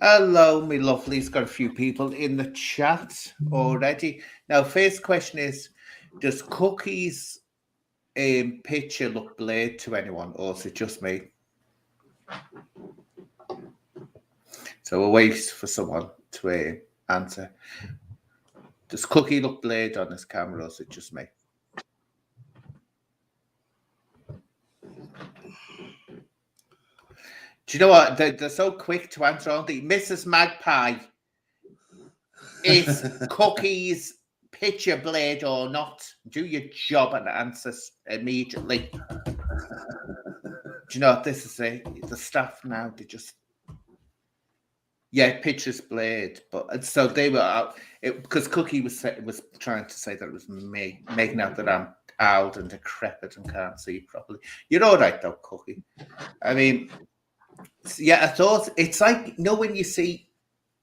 Hello, me lovelies. Got a few people in the chat already. Now, first question is: does Cookie's picture look blurred to anyone, or is it just me? So we'll wait for someone to answer. Does Cookie look blurred on his camera, or is it just me? Do you know what? They're so quick to answer, aren't they? Mrs. Magpie, is Cookie's picture blurred or not? Do your job and answer immediately. Do you know what this is? The staff now, they just, yeah, pictures blurred, but so they were out because Cookie was trying to say that it was me, making out that I'm old and decrepit and can't see properly. You're all right though, Cookie. I mean, yeah, I thought it's like, you know, when you see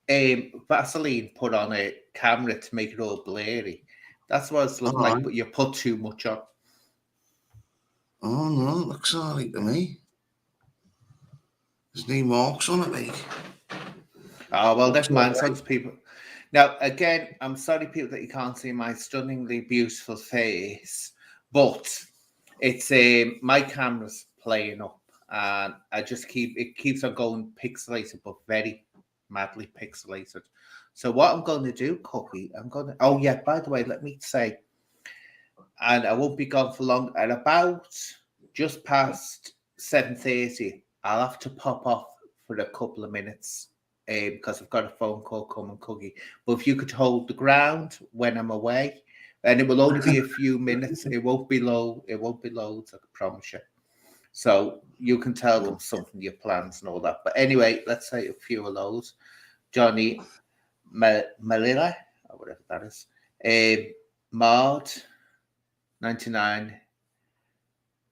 Vaseline put on a camera to make it all blurry. That's what it's looking like, but you put too much on. Oh no, it looks all right to me. There's no marks on it, like. Oh well, never mind. Some people. Now again, I'm sorry, people, that you can't see my stunningly beautiful face, but it's my camera's playing up, and it keeps on going pixelated, but very madly pixelated. So what I'm going to do, Cookie, oh yeah, by the way, let me say, and I won't be gone for long. At about just past 7:30, I'll have to pop off for a couple of minutes because I've got a phone call coming, Cookie. But if you could hold the ground when I'm away, and it will only be a few minutes. It won't be low. It won't be loads. I can promise you. So you can tell them something, your plans and all that. But anyway, let's say a few of those. Johnny Malila, or whatever that is. Maud, 99.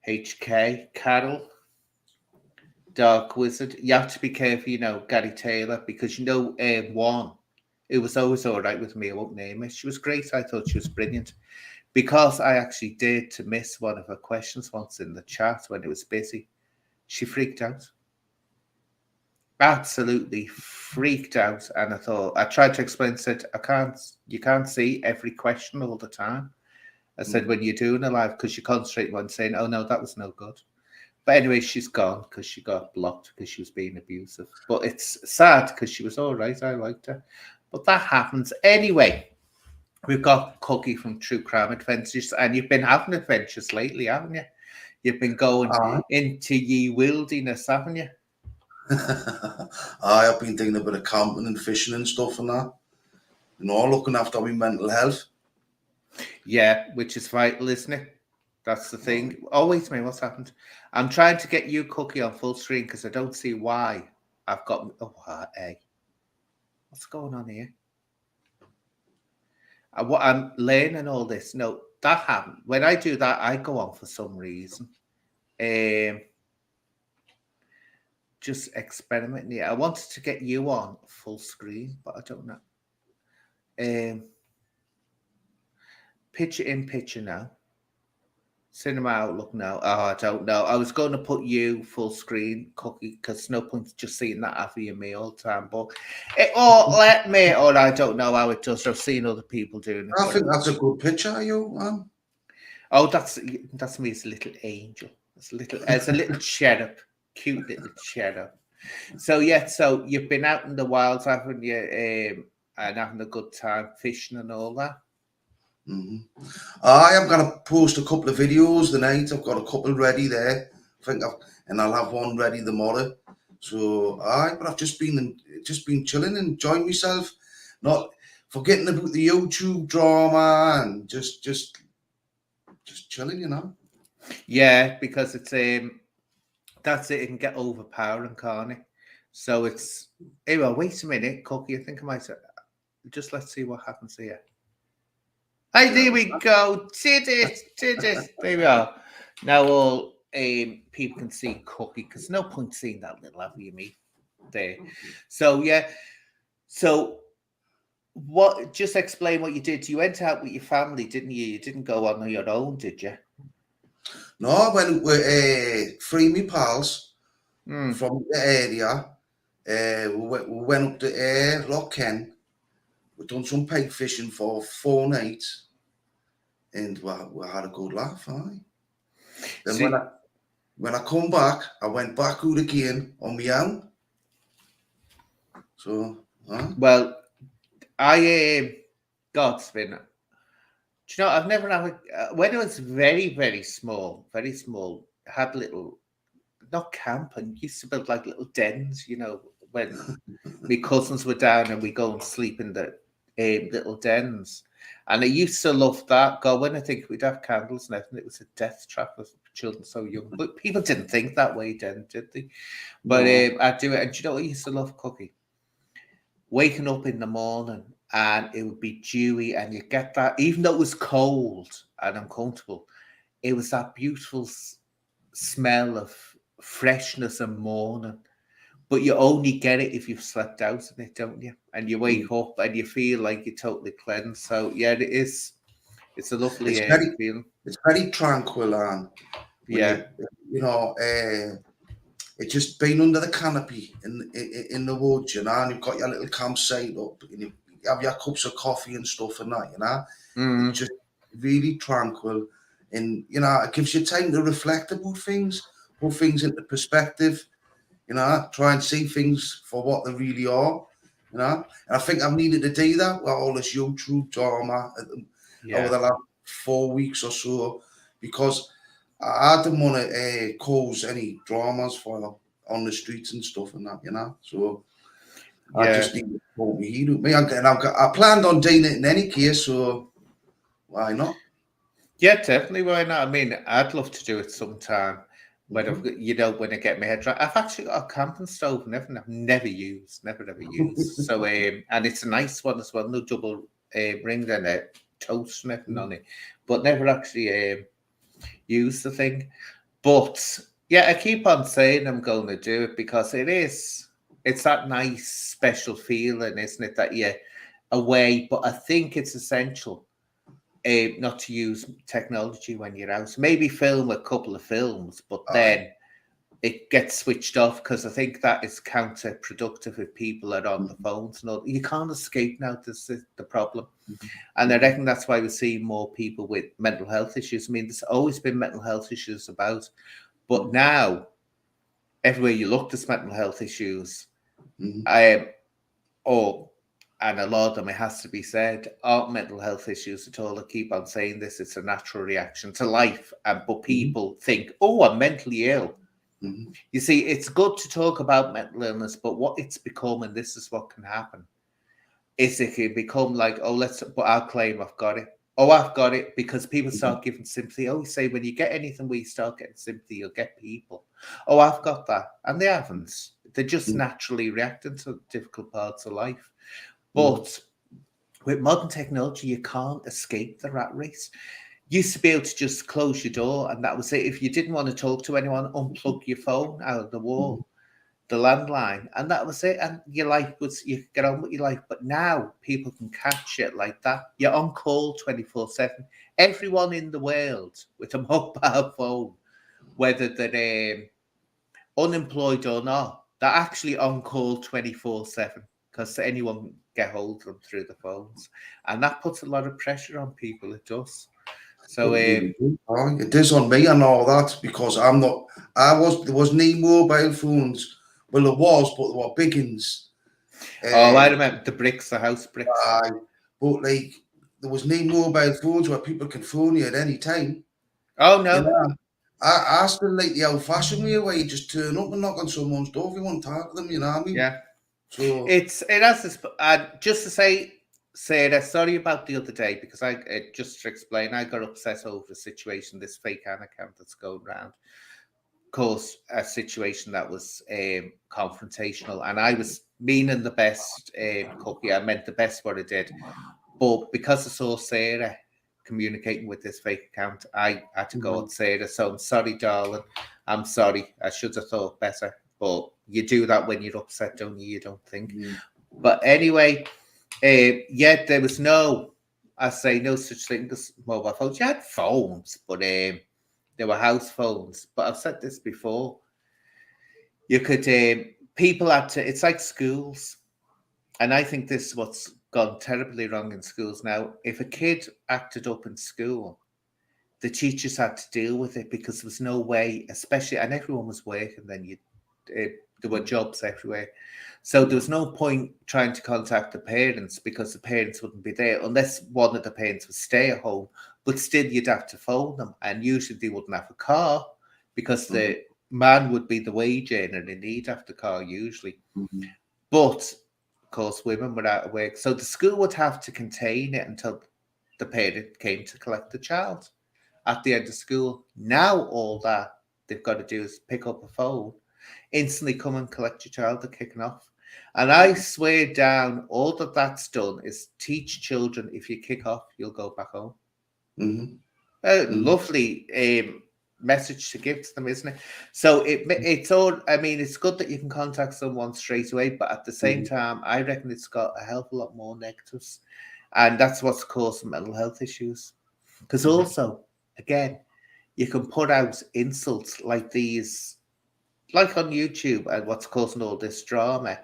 HK, Carol, Dark Wizard. You have to be careful, you know, Gary Taylor, because you know, one, it was always all right with me. I won't name her. She was great. I thought she was brilliant because I actually did to miss one of her questions once in the chat when it was busy. She freaked out. Absolutely freaked out. And I tried to explain, said, you can't see every question all the time. I said, when you're doing a live, because you concentrate on saying, oh no, that was no good. But anyway, she's gone because she got blocked because she was being abusive. But it's sad because she was all right. I liked her. But that happens. Anyway, we've got Cookie from True Crime Adventures, and you've been having adventures lately, haven't you? You've been going into ye wilderness, haven't you? I've been doing a bit of camping and fishing and stuff and that. You know, looking after my mental health. Yeah, which is vital, isn't it? That's the thing. Oh, wait a minute, what's happened? I'm trying to get you, Cookie, on full screen because I don't see why I've got... Oh, hey. What's going on here? What I'm learning all this. No, that happened. When I do that, I go on for some reason. Just experimenting. Yeah, I wanted to get you on full screen, but I don't know. Picture in picture now. Cinema Outlook now. Oh, I don't know. I was going to put you full screen, Cookie, because no point just seeing that after you me all the time. But let me, or I don't know how it does. I've seen other people doing it. I think that's a good picture, you. Oh, that's me as a little angel. As a little cherub, cute little cherub. So yeah, so you've been out in the wilds, haven't you? And having a good time fishing and all that. I am going to post a couple of videos tonight. I've got a couple ready there. And I'll have one ready tomorrow. So but I've just been chilling, enjoying myself, not forgetting about the YouTube drama and just chilling, you know. Yeah, because it's that's it. It can get overpowering, can't it? So it's anyway. Wait a minute, Cookie. I think I might just let's see what happens here. Hey, there we go. Did it? There we are. Now all people can see Cookie because no point seeing that little lovely me there. So yeah. So what? Just explain what you did. You went out with your family, didn't you? You didn't go on your own, did you? No, I went with three of my pals from the area. We went up to Loch Ken. We done some pike fishing for 4 nights, and we had a good laugh. Aye. Then See, when I come back, I went back out again on my own. So, well, God's been. Do you know, I've never had when I was very small, had little, not camping, used to build like little dens, when my cousins were down and we go and sleep in the little dens. And I used to love that. God, when I think we'd have candles and everything, it was a death trap for children so young. But people didn't think that way then, did they? But no. I'd do it. And do you know what I used to love cooking? Waking up in the morning and it would be dewy and you get that, even though it was cold and uncomfortable, it was that beautiful smell of freshness and morning. But you only get it if you've slept out in it, don't you? And you wake up and you feel like you're totally cleansed. So yeah, it is. It's a lovely It's very, feeling. it's very tranquil, and when Yeah, it's just being under the canopy in the woods, and you've got your little campsite up, and you have your cups of coffee and stuff and that. It's just really tranquil, and it gives you time to reflect about things, put things into perspective, try and see things for what they really are, And I think I've needed to do that with all this YouTube drama over yeah, the last 4 weeks or so, because I didn't want to cause any dramas for on the streets and stuff and that. So I yeah. just need to put my heat up. I planned on doing it in any case, so why not? Yeah, definitely. Why not? I mean, I'd love to do it sometime. When Mhm. when I get my head right, I've actually got a camping stove and everything I've never used, never ever used. So, and it's a nice one as well, no double ring and a toast and everything on it, but never actually used the thing. But yeah, I keep on saying I'm going to do it because it's that nice special feeling, isn't it, that you're away. But I think it's essential not to use technology when you're out. Maybe film a couple of films, but Aye. then it gets switched off because I think that is counterproductive if people are on the phones and all. You can't escape now. This is the problem. And I reckon that's why we see more people with mental health issues. I mean, there's always been mental health issues about, but now everywhere you look, there's mental health issues. Mhm. Or and a lot of them, it has to be said, aren't mental health issues at all. I keep on saying this, it's a natural reaction to life. But Mhm. people think, oh, I'm mentally ill. Mhm. You see, it's good to talk about mental illness, but what it's become, and this is what can happen, is it can become like, oh, but I'll claim I've got it. Oh, I've got it, because people Mhm. start giving sympathy. I always say, when you get anything where you start getting sympathy, you'll get people. Oh, I've got that. And they haven't. They're just Mhm. naturally reacting to difficult parts of life. Mhm. But with modern technology, you can't escape the rat race. Used to be able to just close your door and that was it. If you didn't want to talk to anyone, unplug your phone out of the Mhm. wall, the landline, and that was it. And your life was, you could get on with your life. But now people can catch it like that. You're on call 24/7. Everyone in the world with a mobile phone, whether they're unemployed or not, they're actually on call 24/7 because anyone can get hold of them through the phones. And that puts a lot of pressure on people. It does. So, It really do. Aye, it is on me and all that, because I'm not. There was no mobile phones. Well, there was, but there were big ones. oh, I Uh, remember the bricks, the house bricks. aye, but like there was no mobile phones where people can phone you at any time. Oh, You no. know, I still like the old-fashioned way where you just turn up and knock on someone's door if you want to talk to them. You know what I mean? Yeah. So, It has this, just to say that, sorry about the other day, because just to explain, I got upset over a situation, this fake Anna account that's going around caused a situation that was confrontational, and I was meaning the best, cookie. I meant the best what I did, but because I saw Sarah communicating with this fake account, I had to go at Sarah. So I'm sorry, darling. I'm sorry. I should have thought better. But you do that when you're upset, don't you? You don't think. mm, But anyway, yeah, there was I say, no such thing as mobile phones. You had phones, but they were house phones. But I've said this before. You could people had to, it's like schools. And I think this is what's gone terribly wrong in schools now. If a kid acted up in school, the teachers had to deal with it because there was no way, especially, and everyone was working then, there were jobs everywhere. So there was no point trying to contact the parents because the parents wouldn't be there unless one of the parents would stay at home. But still, you'd have to phone them, and usually they wouldn't have a car because the man would be the wage earner and he'd have the car usually. But of course, women were out of work, so the school would have to contain it until the parent came to collect the child at the end of school. Now all that they've got to do is pick up a phone, instantly come and collect your child. They're kicking off. And I swear down, all that that's done is teach children if you kick off, you'll go back home. Lovely message to give to them, isn't it? So it's all, I mean, it's good that you can contact someone straight away, but at the same time, I reckon it's got a hell of a lot more negatives. And that's what's causing mental health issues. Because also, again, you can put out insults like these, like on YouTube, and what's causing all this drama.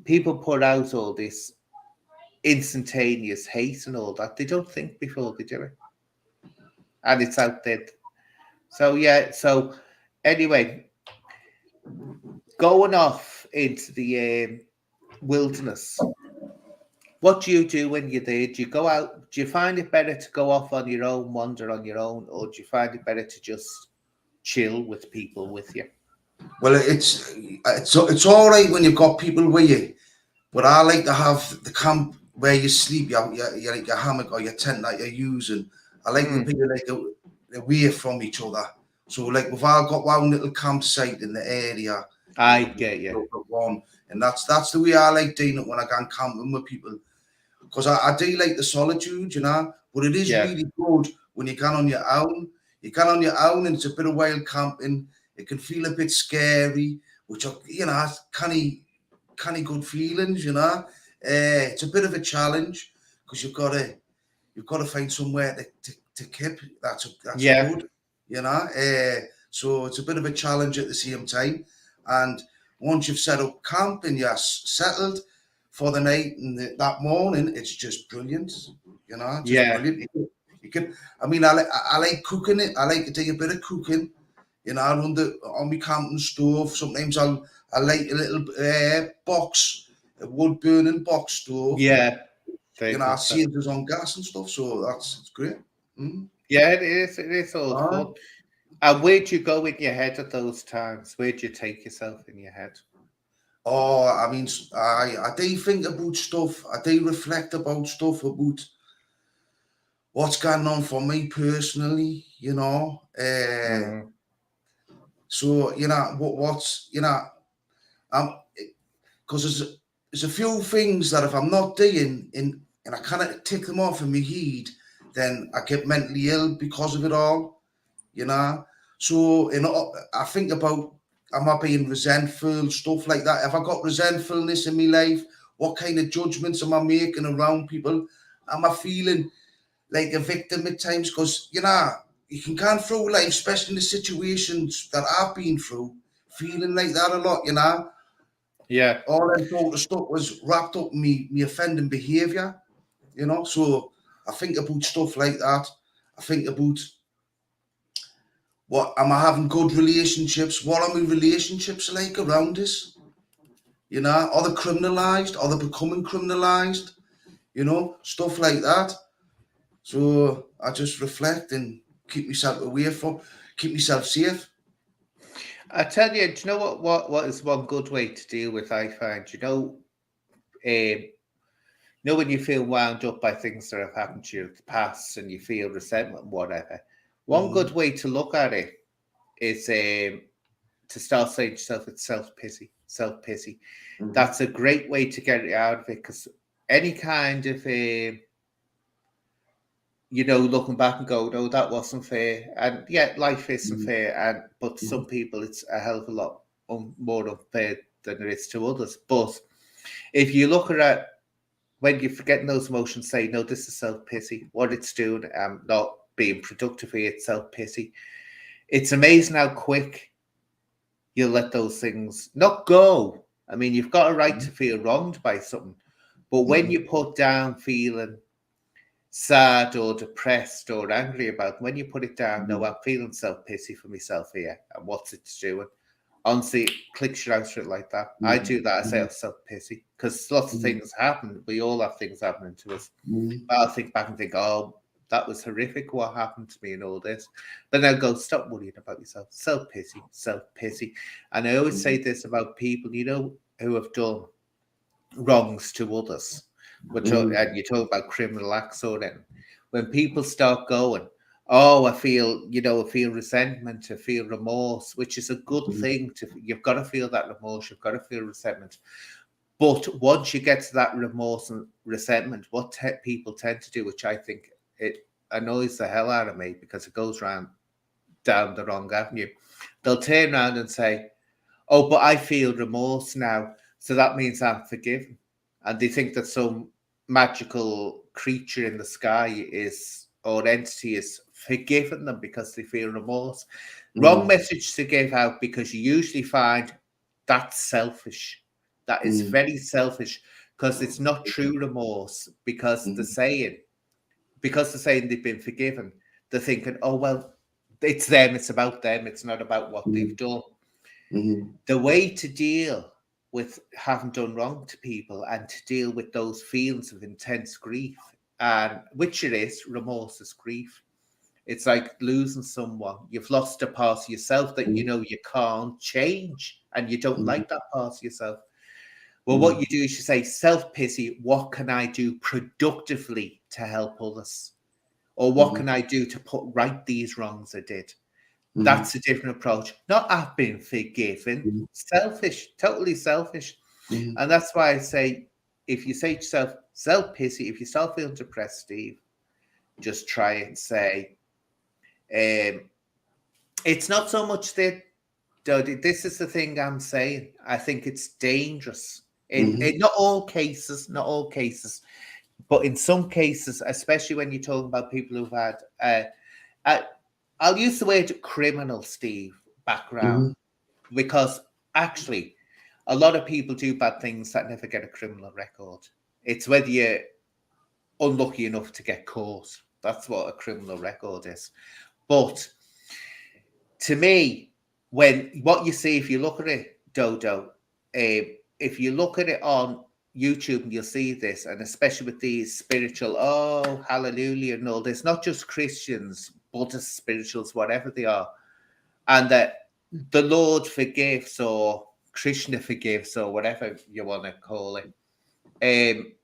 People put out all this instantaneous hate and all that. They don't think before they do it. And it's out there. So, yeah. So, anyway, going off into the wilderness, what do you do when you're there? Do you go out? Do you find it better to go off on your own, wander on your own, or do you find it better to just chill with people with you? Well, it's all right when you've got people with you, but I like to have the camp where you sleep, like your hammock or your tent that you're using. I like to be like away from each other. So like we've all got one little campsite in the area. I get you. One, and that's the way I like doing it when I go camping with people. Because I do like the solitude, but it is really good when you can on your own. You can on your own, and it's a bit of wild camping. It can feel a bit scary, which are, kind of good feelings, It's a bit of a challenge because you've got to find somewhere to keep. That's good, So it's a bit of a challenge at the same time. And once you've set up camp and you're settled for the night and that morning, it's just brilliant, brilliant. You can, I mean, I like cooking it. I like to do a bit of cooking. I run on my camping stove. Sometimes I light a little box, a wood burning box stove. Yeah. I save us on gas and stuff, so it's great. Yeah, it is. It is all fun. And where do you go in your head at those times? Where do you take yourself in your head? Oh, I mean, I do think about stuff. I do reflect about stuff about what's going on for me personally, So, what's, because there's a few things that if I'm not doing and I kind of tick them off in my head, then I get mentally ill because of it all, So, I think about, am I being resentful, stuff like that? Have I got resentfulness in my life? What kind of judgments am I making around people? Am I feeling like a victim at times? Because, you can go through life, especially in the situations that I've been through, feeling like that a lot, Yeah. All I thought the stuff was wrapped up in me offending behaviour, So I think about stuff like that. I think about what am I having good relationships? What are my relationships like around us? Are they criminalised? Are they becoming criminalised? Stuff like that. So I just reflect and keep myself keep myself safe. I tell you, do you know what is one good way to deal with, I find? When you feel wound up by things that have happened to you in the past and you feel resentment, whatever. One good way to look at it is to start saying to yourself, it's self-pity. That's a great way to get it out of it, because any kind of looking back and go, no, that wasn't fair, and life isn't fair, but some people it's a hell of a lot more unfair than it is to others. But if you look at it, when you're forgetting those emotions, say, no, this is self-pity. What it's doing, not being productive here, it's self-pity. It's amazing how quick you'll let those things not go I mean, you've got a right to feel wronged by something, but when you put down feeling sad or depressed or angry about, when you put it down, no, I'm feeling self-pity for myself here, and what's it doing? Honestly, clicks you out for it like that. I do that. I say self-pity because lots of things happen. We all have things happening to us. But I'll think back and think, oh, that was horrific what happened to me and all this. But then I'll go, stop worrying about yourself. Self-pity, self-pity. And I always say this about people, you know, who have done wrongs to others. And you talk about criminal acts or then when people start going, oh, I feel, you know, I feel resentment, I feel remorse, which is a good thing. You've got to feel that remorse, you've got to feel resentment. But once you get to that remorse and resentment, what people tend to do, which I think it annoys the hell out of me because it goes down the wrong avenue, they'll turn around and say, oh, but I feel remorse now, so that means I'm forgiven. And they think that some magical creature in the sky is, or entity is forgiving them because they feel remorse. Wrong message to give out, because you usually find that's selfish. That is very selfish, because it's not true remorse, because the saying they've been forgiven, they're thinking, oh, well, it's them, it's about them, it's not about what they've done. The way to deal with having done wrong to people and to deal with those feelings of intense grief, and which it is, remorse is grief. It's like losing someone. You've lost a part of yourself that you know you can't change, and you don't like that part of yourself. Well, what you do is you say, self-pity, what can I do productively to help others? Or what can I do to put right these wrongs I did? That's a different approach. Not I've been forgiven. Selfish, totally selfish. And that's why I say, if you say to yourself, self-pity, if you start feeling depressed, Steve, just try and say, it's not so much that, this is the thing I'm saying. I think it's dangerous. In not all cases, but in some cases, especially when you're talking about people who've had, I'll use the word criminal, Steve, background, because actually a lot of people do bad things that never get a criminal record. It's whether you're unlucky enough to get caught. That's what a criminal record is. But to me, what you see, if you look at it, Dodo, if you look at it on YouTube, and you'll see this, and especially with these spiritual, oh, hallelujah, and all this, not just Christians, Buddhist spirituals, whatever they are, and that the Lord forgives, or Krishna forgives, or whatever you want to call it,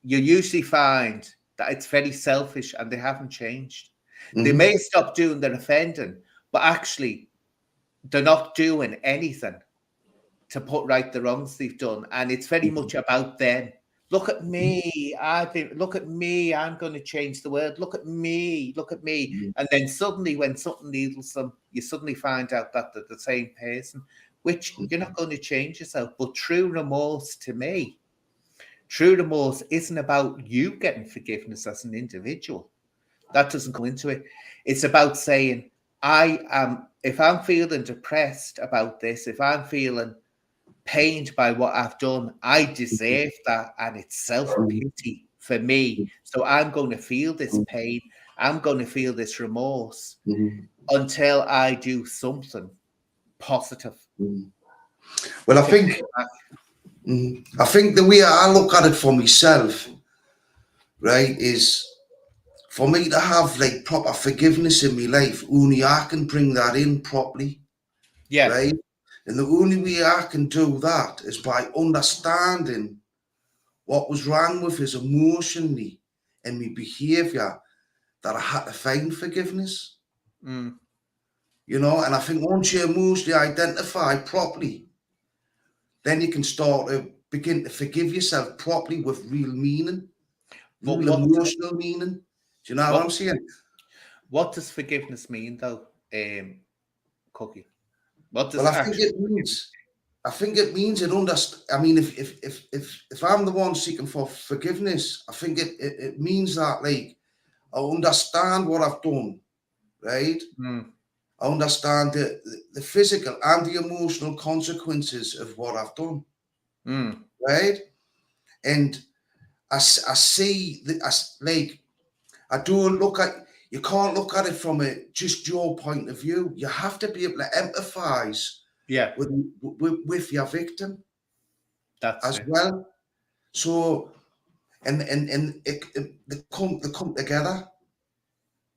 you usually find that it's very selfish and they haven't changed. They may stop doing their offending, but actually they're not doing anything to put right the wrongs they've done. And it's very much about them. Look at me. Look at me. I'm going to change the world. Look at me. Look at me. And then suddenly, when something needles them, you suddenly find out that they're the same person, which you're not going to change yourself. But true remorse, to me, true remorse isn't about you getting forgiveness as an individual. That doesn't go into it. It's about saying, if I'm feeling depressed about this, if I'm feeling pained by what I've done, I deserve that, and it's self-pity for me. So I'm going to feel this pain, I'm going to feel this remorse until I do something positive. Well, I think the way I look at it for myself, right, is for me to have like proper forgiveness in my life, only I can bring that in properly. Yeah. Right? And the only way I can do that is by understanding what was wrong with us emotionally and my behaviour, that I had to find forgiveness. You know, and I think once you emotionally identify properly, then you can start to begin to forgive yourself properly with real meaning, real emotional meaning. Do you know what I'm saying? What does forgiveness mean, though, Cookie? What does Well, I think it means it I mean, if I'm the one seeking for forgiveness, I think it means that, like, I understand what I've done, right? I understand the physical and the emotional consequences of what I've done. right? And I see that like I don't look at you can't look at it from just your point of view. You have to be able to empathise Yeah, with your victim that's as it. well. So and they come together,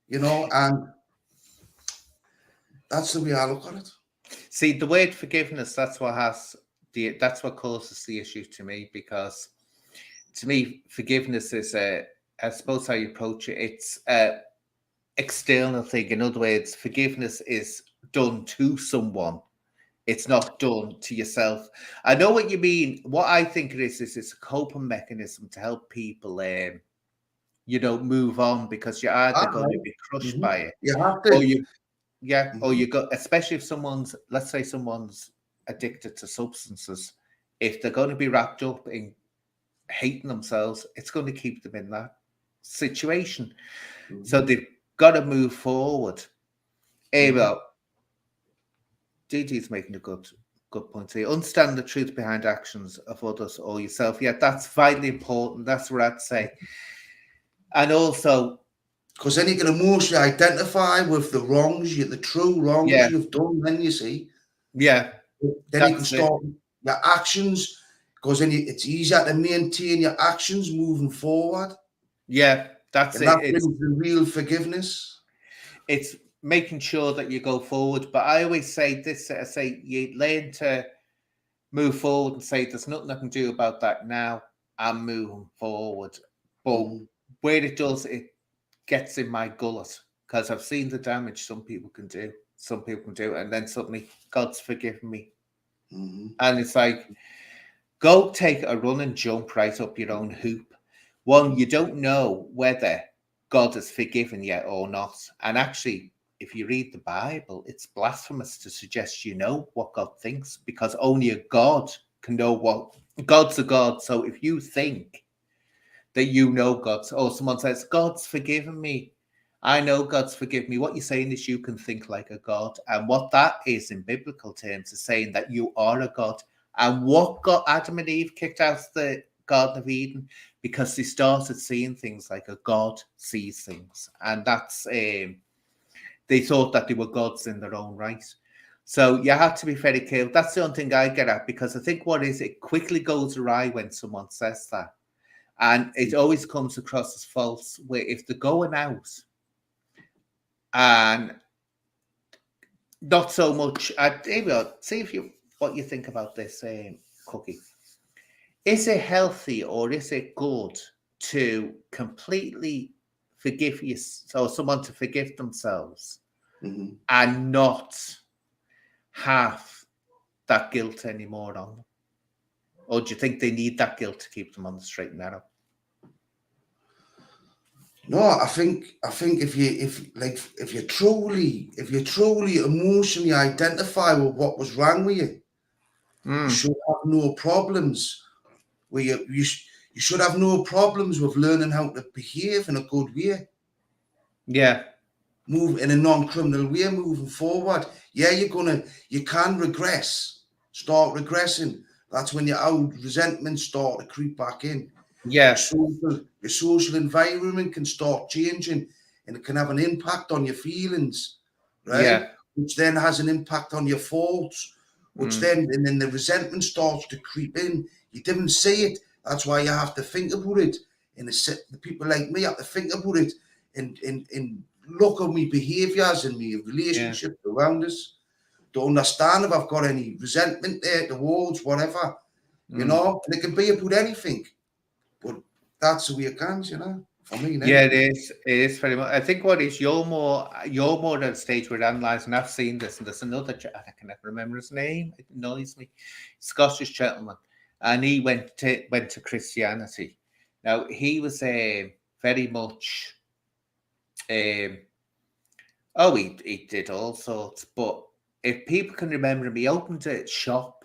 and that's the way I look at it. See, the word forgiveness, that's what causes the issue to me, because to me, forgiveness is I suppose how you approach it, it's a external thing. In other words, forgiveness is done to someone. It's not done to yourself. I know what you mean. What I think it is it's a coping mechanism to help people, move on, because you're either going to Right. be crushed Hmm. by it, You have or to. or Hmm. you got, especially if let's say someone's addicted to substances, if they're going to be wrapped up in hating themselves, it's going to keep them in that situation. So Hmm. they've got to move forward. Hmm. Well, DG's making a good point here. Understand the truth behind actions of others or yourself. Yeah, that's vitally important. That's what I'd say. And also, Because then you can emotionally identify with the true wrongs yeah, you've done. Then you see, yeah, then you can that's it. start your actions. Because then it's easier to maintain your actions moving forward, Yeah, that's and it. that brings the real forgiveness. It's making sure that you go forward. But I always say this: I say you learn to move forward and say, "There's nothing I can do about that now. I'm moving forward." But Hmm. where it does, it gets in my gullet, because I've seen the damage some people can do. Some people can do, and then suddenly God's forgiven me, Hmm. and it's like, go take a run and jump right up your own hoop. One, you don't know whether God has forgiven you or not. And actually, if you read the Bible, it's blasphemous to suggest you know what God thinks, because only a God can know what God's a God. So if you think that you know God's, or someone says, God's forgiven me, I know God's forgiven me. What you're saying is you can think like a God. And what that is in biblical terms is saying that you are a God. And what got Adam and Eve kicked out of the Garden of Eden? Because they started seeing things like a God sees things. And that's, they thought that they were gods in their own right. So you have to be very careful. That's the only thing I get at, because I think it quickly goes awry when someone says that. And it always comes across as false, where if they're going out and not so much, see if you what you think about this, Cookie. Is it healthy or is it good to completely forgive you, or someone to forgive themselves Hmm. and not have that guilt anymore on them? Or do you think they need that guilt to keep them on the straight and narrow? No, I think if you truly emotionally identify with what was wrong with you, you Mm, should have no problems. Where you should have no problems with learning how to behave in a good way, yeah, move in a non-criminal way, moving forward. Yeah, you can start regressing. That's when your old resentments start to creep back in. yeah, Your social environment can start changing, and it can have an impact on your feelings, right? yeah, Which then has an impact on your thoughts, mm, and then the resentment starts to creep in. You didn't see it. That's why you have to think about it. And the people like me have to think about it and look at my behaviours and my yeah, relationships around us to understand if I've got any resentment there towards whatever, mm. And it can be about anything. But that's the way it comes, for me now. Yeah, it is. It is very much. I think what is you're more at a stage where analysing. I've seen this, and there's another. I can never remember his name. It annoys me. Scottish gentleman, and he went to Christianity. Now he was very much. Um, he did all sorts. But if people can remember him, he opened a shop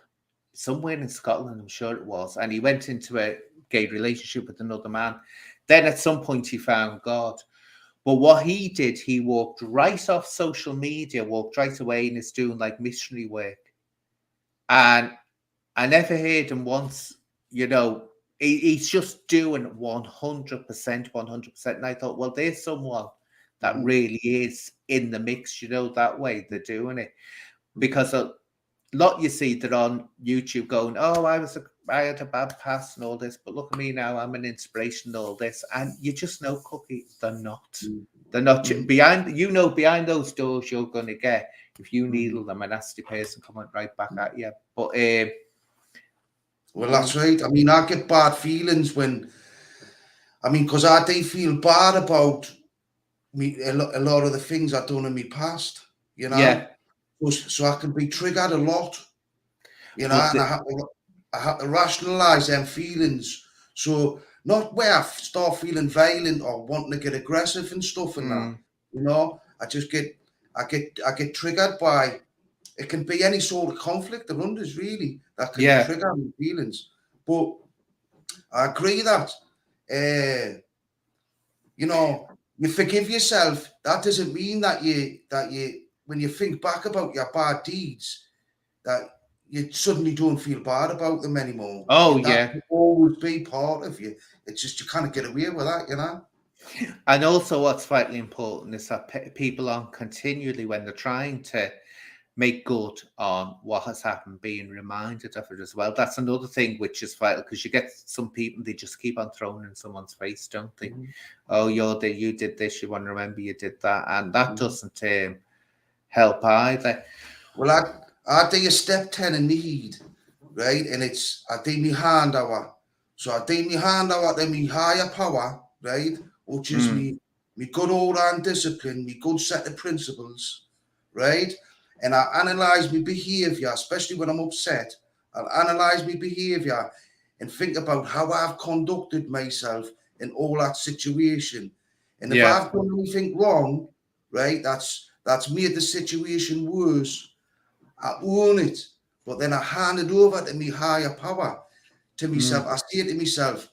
somewhere in Scotland. I'm sure it was, and he went into a gay relationship with another man. Then at some point he found God. But what he did, he walked right off social media, walked right away, and is doing like missionary work. And I never heard him once you know, he's just doing 100%, 100%. And I thought, well, there's someone that Mhm. really is in the mix, you know, that way they're doing it. Mhm. Because a lot you see that on YouTube going, oh, I had a bad past and all this, but look at me now, I'm an inspiration and all this. And you just know, Cookie, they're not. Mhm. They're not Mhm. behind, you know, behind those doors you're going to get, if you Mhm. needle them, a nasty person coming right back Mhm. at you. But, Well, that's right. I mean, I get bad feelings when, I mean, because I do feel bad about me, a lot of the things I've done in my past, you yeah, know? So I can be triggered a lot, you know, but and I have to rationalize them feelings. So not where I start feeling violent or wanting to get aggressive and stuff and that, mm, you know, I get triggered by, it can be any sort of conflict around us really that can yeah, trigger my feelings. But I agree that, you know, you forgive yourself. That doesn't mean that you when you think back about your bad deeds, that you suddenly don't feel bad about them anymore. oh, That yeah. will always be part of you. It's just you can't get away with that, you know. And also, what's vitally important is that people aren't continually, when they're trying to make good on what has happened, being reminded of it as well. That's another thing which is vital, because you get some people, they just keep on throwing in someone's face, don't they? Mhm. Oh, you did this, you want to remember you did that. And that Mhm. doesn't help either. Well, I do a step 10 in the heat, right? And it's I do my hand over. So I do my hand over to me higher power, right? Which is Mm, me good old hand discipline, me good set of principles, right? And I analyze my behavior, especially when I'm upset. I'll analyze my behavior and think about how I've conducted myself in all that situation. And if yeah. I've done anything wrong, right, that's made the situation worse, I own it. But then I hand it over to me higher power, to myself. Mm, I say to myself,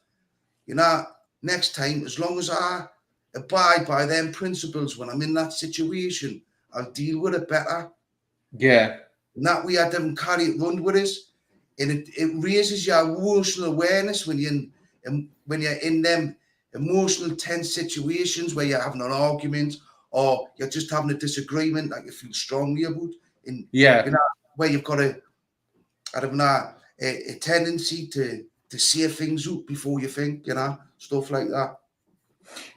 you know, next time, as long as I abide by them principles when I'm in that situation, I'll deal with it better. yeah. And that way I don't carry it run with us. And it raises your emotional awareness when when you're in them emotional tense situations where you're having an argument or you're just having a disagreement that you feel strongly about. And you Yeah. know, where you've got I don't know, a tendency to say things out before you think, you know, stuff like that.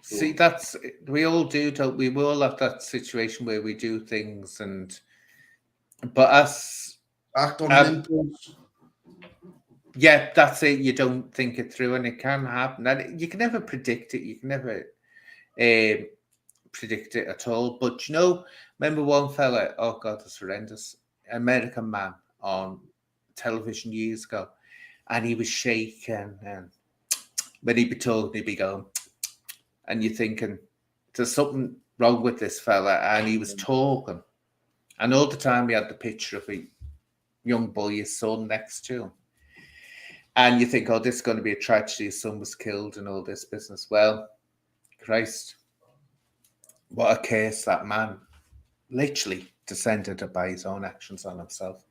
See, So that's, we all do, don't we? We all have that situation where we do things, and but us, act on an uh, impulse. yeah, that's it. You don't think it through, and it can happen. And you can never predict it. You can never um, predict it at all. But you know, remember one fella? Oh God, it's horrendous. American man on television years ago, and he was shaking, and when he'd be talking, he'd be going, and you're thinking, there's something wrong with this fella, and he was talking, and all the time he had the picture of a young boy, his son, next to him. And you think, oh, this is going to be a tragedy. His son was killed and all this business. Well, Christ, what a case that man literally descended by his own actions on himself.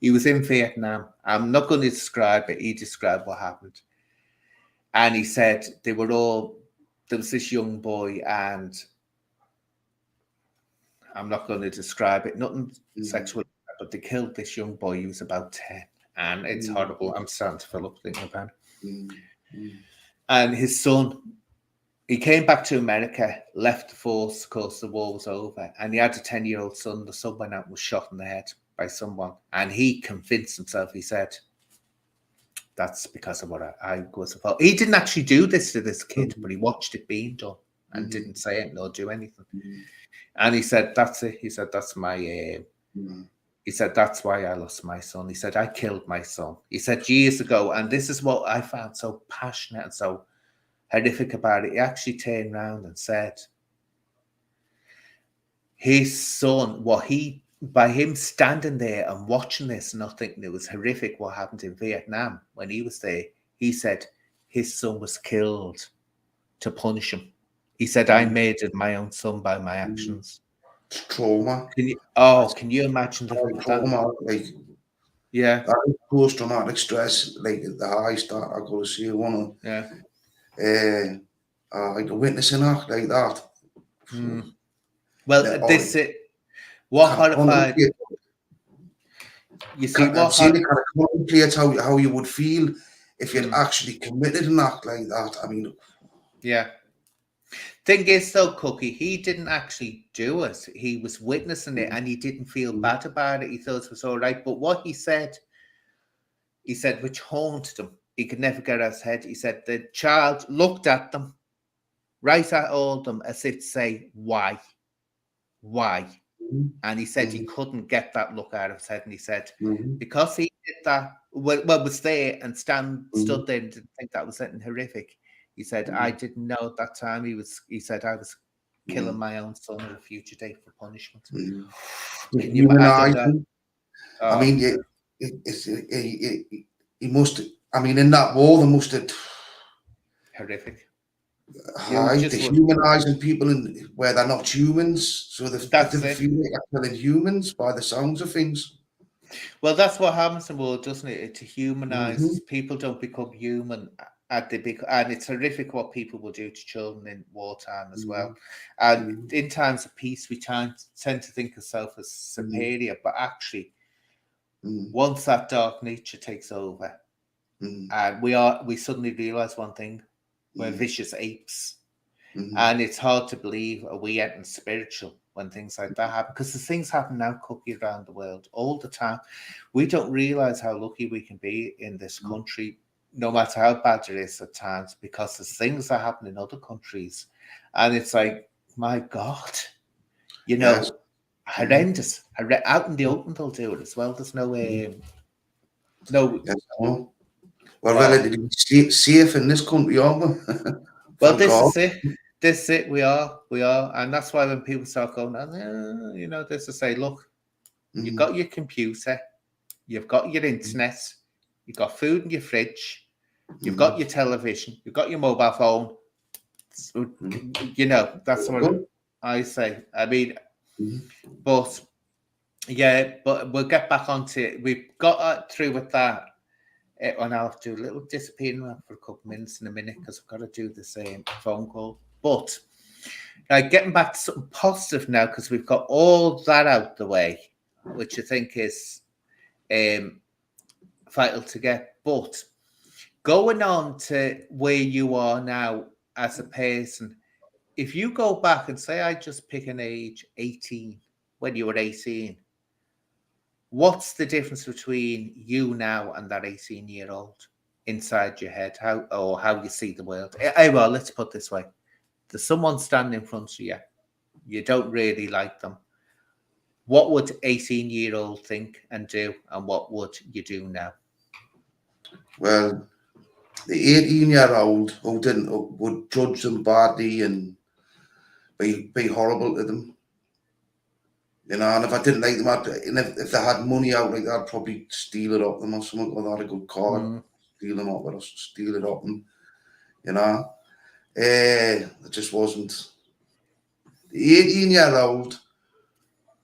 He was in Vietnam. I'm not going to describe it. He described what happened. And he said there was this young boy, and I'm not going to describe it, nothing Mm, sexual, but they killed this young boy. He was about 10. And it's mm, horrible. I'm starting to fill up thinking about it. mm, mm, And his son, he came back to America, left the force, of course, the war was over, and he had a 10-year-old son. The son went out and was shot in the head by someone. And he convinced himself, he said, that's because of what I was about. He didn't actually do this to this kid, mm, but he watched it being done and mm, didn't say it nor do anything. mm, And he said, that's it. He said, mm, he said, that's why I lost my son. He said, I killed my son. He said, years ago, and this is what I found so passionate and so horrific about it. He actually turned around and said, his son, by him standing there and watching this, and not thinking it was horrific what happened in Vietnam when he was there, he said his son was killed to punish him. He said, I mm, murdered my own son by my mm. actions. It's trauma. Can you imagine All that? trauma. Like, Yeah. That is post-traumatic stress, like the high start, I gotta say, one Yeah. of like a witnessing act like that. Mm. Well, Or this it. What kind of horrified. contemplate, You see, I'm what saying it hor- kind of contemplate how you would feel if you'd mm, actually committed an act like that. I mean, yeah. Thing is, though, Cookie, he didn't actually do it. He was witnessing it, and he didn't feel mm, bad about it. He thought it was all right. But what he said, which haunted him, he could never get out of his head. He said the child looked at them, right at all of them, as if to say, "Why, why?" mm, And he said he mm, couldn't get that look out of his head. And he said, mm, because he did that, was there and mm, stood there and didn't think that was something horrific. He said, I mm, didn't know at that time he said, I was killing mm, my own son at a future date for punishment. mm. Can you, I don't know. Humanising. I mean, he must. I mean, in that war, they must have Horrific. You hide just would, dehumanising people in where they're not humans, so they that's didn't it. feel like they're killing humans by the sounds of things. Well, that's what happens in the world, doesn't it? It Mm-hmm, humanizes. People don't become human at the big, and it's horrific what people will do to children in wartime as well. And mm-hmm, in times of peace, we tend to think of self as mm-hmm, superior, but actually, mm-hmm, once that dark nature takes over, mm-hmm, and we suddenly realize one thing: we're vicious apes. mm-hmm, And it's hard to believe are we getting spiritual when things like that happen, because the things happen now, Cookie, around the world all the time. We don't realize how lucky we can be in this country, no matter how bad it is at times, because there's things that happen in other countries. And it's like, my God, yes. Mm-hmm, horrendous. Out in the open, they'll do it as well. There's no, yes, I know. We're oh, relatively safe in this country, aren't we? well, Thank this God. is it. This is it. We are. And that's why when people start going, this to say, look, you've Mm-hmm, got your computer, you've got your internet, you've got food in your fridge, you've mm-hmm, got your television, you've got your mobile phone. So, that's what mm-hmm. I say. I mean, Mm-hmm. but yeah, but we'll get back onto it. We've got through with that. And I'll have to do a little disappearing for a couple of minutes in a minute because I've got to do the same phone call. But getting back to something positive now, because we've got all that out the way, which I think is vital to get. But going on to where you are now as a person, if you go back and say, I just pick an age 18, when you were 18, what's the difference between you now and that 18-year-old inside your head? How you see the world? Well, let's put it this way. There's someone standing in front of you. You don't really like them. What would 18-year-old think and do, and what would you do now? Well, the 18-year-old who would judge them badly and be horrible to them. And if I didn't like them, and if they had money out like that, I'd probably steal it off them or something, or they had a good card, Mm, steal them off, or steal it off them, you know. It just wasn't. The 18-year-old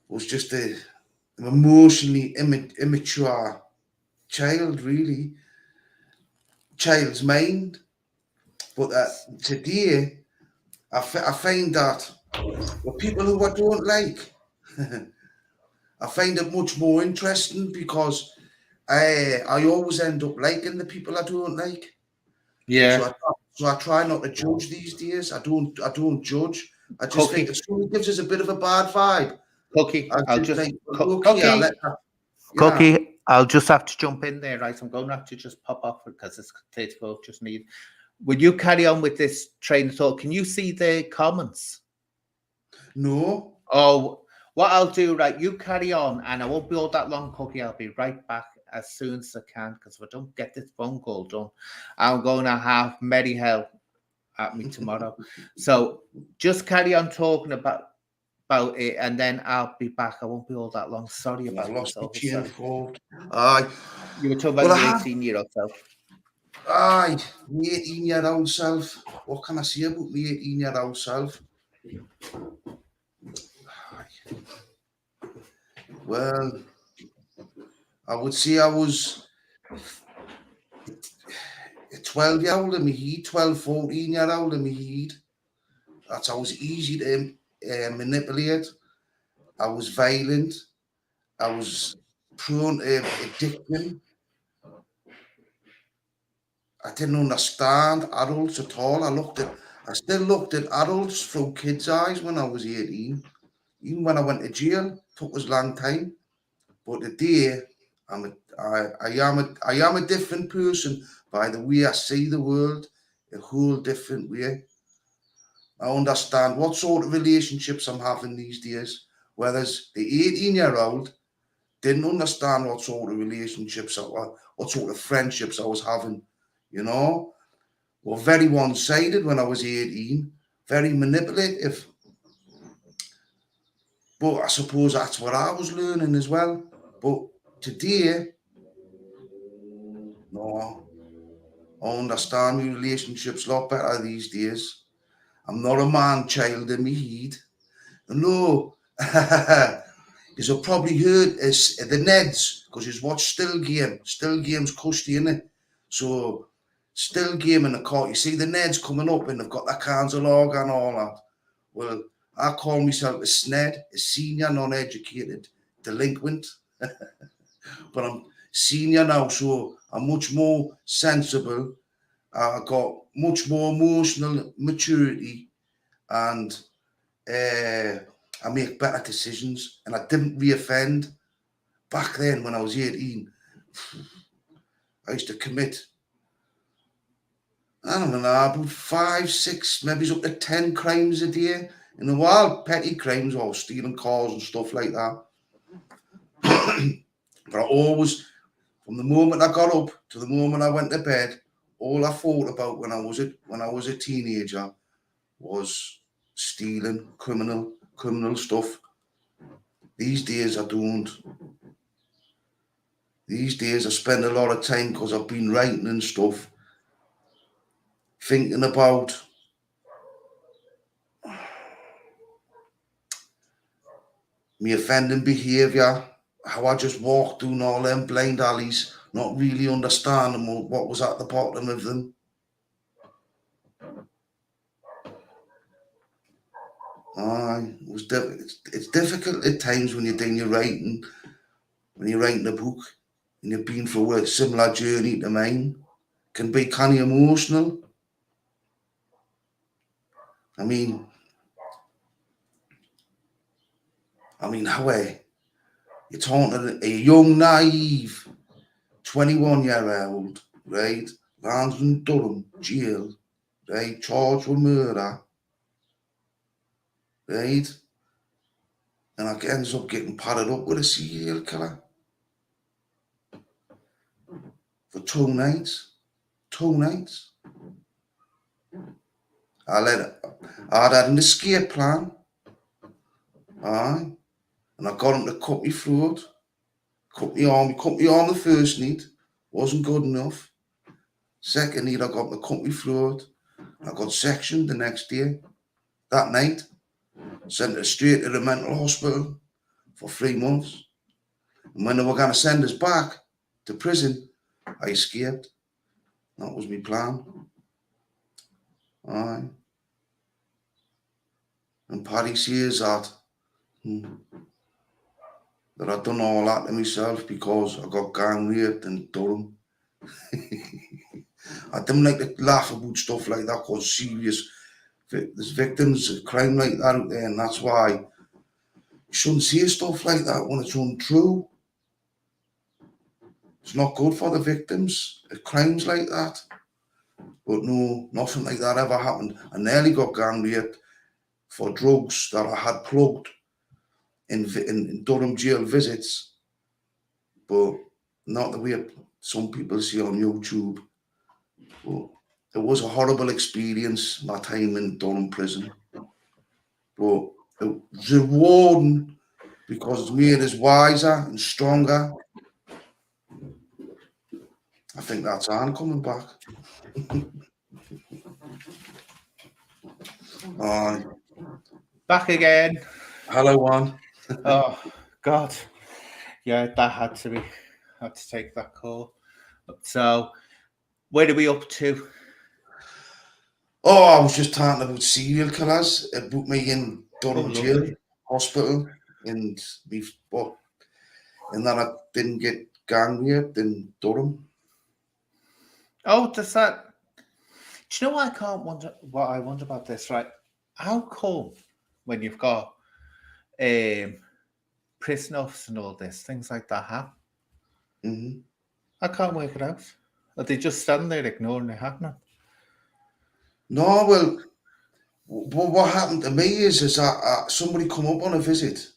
was just an emotionally immature child, really, child's mind. But today, I find that the people who I don't like, I find it much more interesting because I always end up liking the people I don't like. So yeah, I try not to judge these days. I don't judge. I just think if Cookie, somebody gives us a bit of a bad vibe, I Cookie. I'll just just like, well, okay, I'll let Cookie, that, you know. Cookie. I'll just have to jump in there, right? I'm going to have to just pop off because it's Facebook. Just need. Will you carry on with this train of thought? Can you see the comments? No, Oh, what I'll do, right? You carry on, and I won't be all that long, Cookie. I'll be right back as soon as I can, because if I don't get this phone call done, I'm going to have merry hell at me tomorrow. So just carry on talking about it, and then I'll be back. I won't be all that long. Sorry I've about lost this. my Over. chain of Sorry. thought. Aye, You were talking well, about I your have. 18-year-old self. Aye, my 18-year-old self. What can I say about my 18-year-old self? Aye. Well, I would say I was a 12-year-old in my head, 12, 14-year-old in my head. That's I was easy to manipulate. I was violent. I was prone to addiction. I didn't understand adults at all. I still looked at adults through kids' eyes when I was 18. Even when I went to jail, took us a long time. But today, I am a different person by the way I see the world, a whole different way. I understand what sort of relationships I'm having these days. Whereas the 18-year-old didn't understand what sort of relationships what sort of friendships I was having, you know. Were very one-sided when I was 18, very manipulative. But I suppose that's what I was learning as well. But today, no, I understand my relationships a lot better these days. I'm not a man-child in my head. No, you've probably heard the Neds, because you watch Still Game. Still Game's cushy, innit? So, Still Game in the court, you see the Neds coming up and they've got their cans of lager and all that. Well, I call myself a SNED, a senior non-educated delinquent. But I'm senior now, so I'm much more sensible. I got much more emotional maturity, and I make better decisions, and I didn't reoffend. Back then, when I was 18, I used to commit, I don't know, about 5, 6, maybe up to 10 crimes a day. In the wild, petty crimes, or stealing cars and stuff like that. But I always, from the moment I got up to the moment I went to bed, all I thought about when I was a teenager was stealing, criminal stuff. These days I don't. These days I spend a lot of time, because I've been writing and stuff, thinking about me offending behaviour, how I just walked down all them blind alleys, not really understanding what was at the bottom of them. It's difficult at times when you're doing your writing, when you're writing a book and you've been through a similar journey to mine. It can be kind of emotional. I mean, how you're talking a young, naive 21-year-old, right? Lands in Durham jail, right? Charged with murder, right? And I ends up getting padded up with a serial killer for 2 nights. 2 nights. I'd had an escape plan, aye, and I got him to cut me throat, cut me arm the first night, wasn't good enough. Second night I got him to cut me throat. I got sectioned the next day. That night, sent us straight to the mental hospital for 3 months. And when they were going to send us back to prison, I escaped. That was my plan. Aye. And Paddy says that I'd done all that to myself because I got gang raped in Durham. I don't like to laugh about stuff like that, because serious, there's victims of crime like that out there, and that's why you shouldn't say stuff like that when it's untrue. It's not good for the victims of crimes like that. But no, nothing like that ever happened. I nearly got gang raped for drugs that I had plugged in Durham jail visits, but not the way some people see on YouTube. But it was a horrible experience, my time in Durham prison. But it was rewarding because it's made us wiser and stronger. I think that's Anne coming back. Back again. Hello, Anne. Oh, God. Yeah, that had to be. had to take that call. So, where are we up to? Oh, I was just talking about serial killers. It put me in Durham jail Lovely. hospital, and and then I didn't get gang raped in Durham. Oh, does that? Do you know what I can't wonder? What I wonder about this, right? How come when you've got um, prison officers and all this, things like that happen? Hmm. I can't work it out. Are they just standing there ignoring it happening? No, well, what happened to me is that somebody come up on a visit,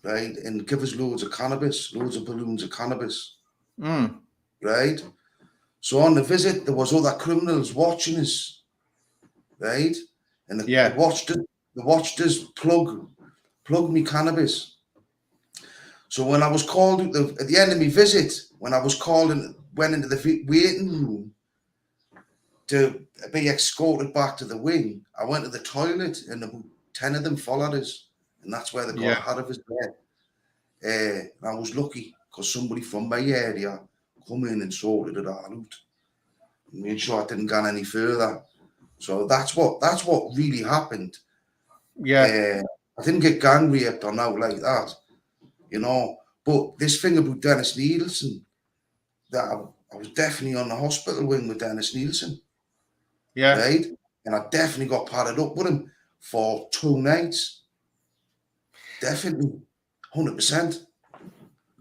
right, and give us loads of cannabis, loads of balloons of cannabis, Mm, right? So on the visit, there was other criminals watching us, right? And yeah, they watched us plug me cannabis. So when I was called at the end of my visit, when I was called and went into the waiting room to be escorted back to the wing, I went to the toilet and about 10 of them followed us. And that's where they got yeah, ahead of us there. And I was lucky because somebody from my area come in and sorted it all out. Made sure I didn't go any further. So that's what really happened. yeah, I didn't get gang raped or now like that, you know. But this thing about Dennis Nielsen, that I was definitely on the hospital wing with Dennis Nielsen, yeah. right? And I definitely got padded up with him for 2 nights. Definitely, 100%.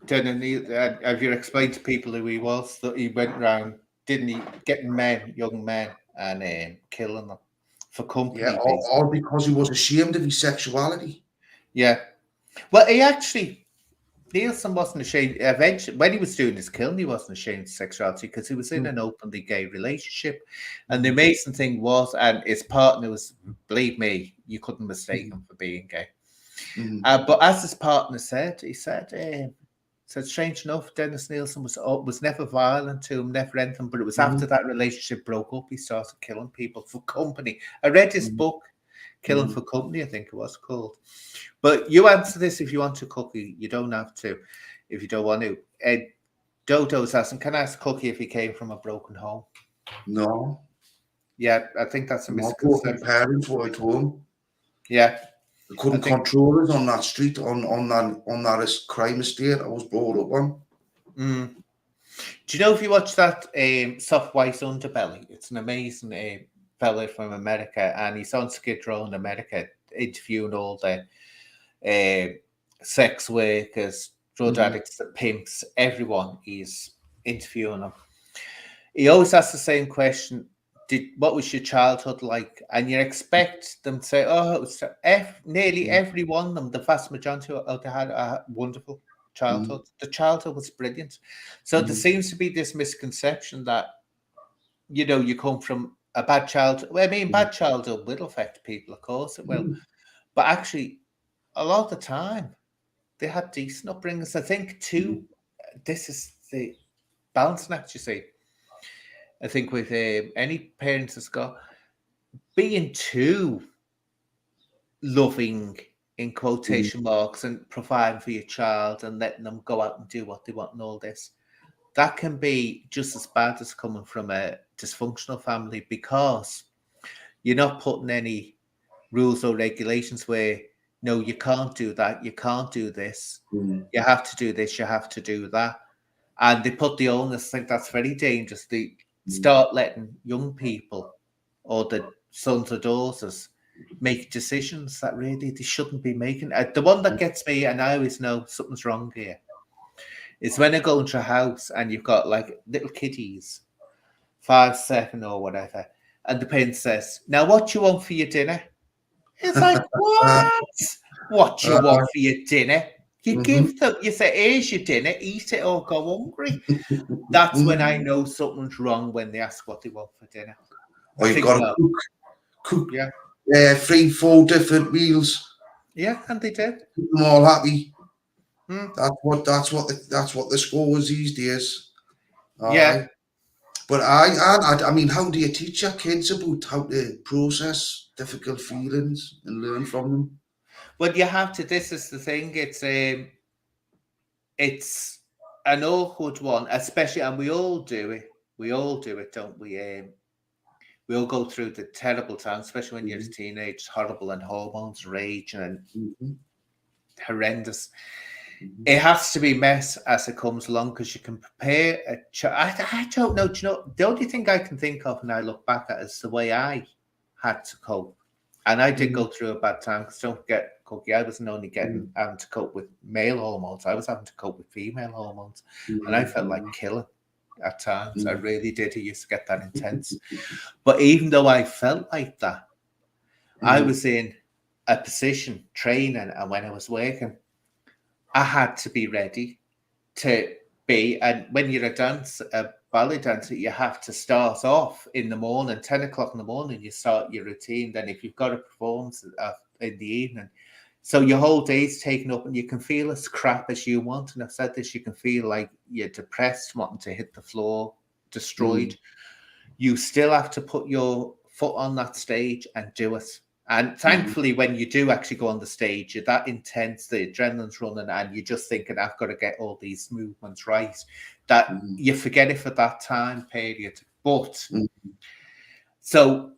Have you explained to people who he was? That he went around, didn't he, getting men, young men, and killing them for Yeah, company, all basically. because he was ashamed of his sexuality. Yeah. Well, he actually Nielsen wasn't ashamed. Eventually, when he was doing his killing, he wasn't ashamed of sexuality because he was in Mm, an openly gay relationship. And the mm, amazing thing was, and his partner was, believe me, you couldn't mistake mm, him for being gay. mm, But as his partner said, said strange enough, Dennis Nielsen was never violent to him, never anything. But it was after mm, that relationship broke up, he started killing people for company. I read his mm, book, Killing mm. for Company, I think it was called. But you answer this if you want to, Cookie. You don't have to if you don't want to. Dodo's asking, can I ask Cookie if he came from a broken home? No, Yeah, I think that's a my broken misconception. parents were at home. Yeah, They I couldn't think. control us on that street, on that crime estate I was brought up on. Mm. Do you know if you watch that Soft White Underbelly? It's an amazing fella from America, and he's on Skid Row in America interviewing all the sex workers, drug Mm, addicts, pimps, everyone. He's interviewing them. He always asks the same question: what was your childhood like? And you expect them to say, "Oh, it was nearly mm, every one of them, the vast majority of them had a wonderful mm, childhood. The childhood was brilliant." So there mm, seems to be this misconception that you come from a bad childhood. Well, I mean, mm, bad childhood will affect people, of course it will, mm, but actually, a lot of the time they had decent upbringings. I think mm, too. This is the balancing act. You see, I think with any parents that's got being too loving in mm, quotation marks and providing for your child and letting them go out and do what they want and all this, that can be just as bad as coming from a dysfunctional family because you're not putting any rules or regulations where no, you can't do that, you can't do this, mm, you have to do this, you have to do that. And they put the onus, I think that's very dangerous. They mm, start letting young people or the sons or daughters make decisions that really they shouldn't be making. The one that gets me, and I always know something's wrong here, is when I go into a house and you've got like little kiddies, 5, 7, or whatever, and the parent says, "Now, what do you want for your dinner?" It's like, what? What you want uh, for your dinner? You mhm, give them, you say, here's your dinner, eat it or go hungry. That's when I know something's wrong when they ask what they want for dinner. I or you've think, got to no, cook yeah, 3, 4 different meals, yeah, and they did. keep them all happy. Hmm. That's what the score is these days. Yeah, Aye. But I mean, how do you teach your kids about how to process difficult feelings and learn from them? but you have to. This is the thing. It's an awkward one, especially, and we all do it. We all do it, don't we? We all go through the terrible times, especially when you're a teenage, horrible, and hormones raging and horrendous. It has to be mess as it comes along, because you can prepare a I don't know. Do you know, the only thing I can think of when I look back at it is the way I had to cope. And I did go through a bad time, because don't forget, Cookie, I wasn't only having to cope with male hormones, I was having to cope with female hormones. And I felt like killing at times. I really did. It used to get that intense. But even though I felt like that, I was in a position training, and when I was working, I had to be ready to be. And when you're a ballet dancer, you have to start off in the morning, 10 o'clock in the morning, you start your routine. Then if you've got a performance in the evening, so your whole day's taken up, and you can feel as crap as you want. And I've said this, you can feel like you're depressed, wanting to hit the floor, destroyed. You still have to put your foot on that stage and do it. And thankfully, when you do actually go on the stage, you're that intense, the adrenaline's running, and you're just thinking, I've got to get all these movements right, that you forget it for that time period. But so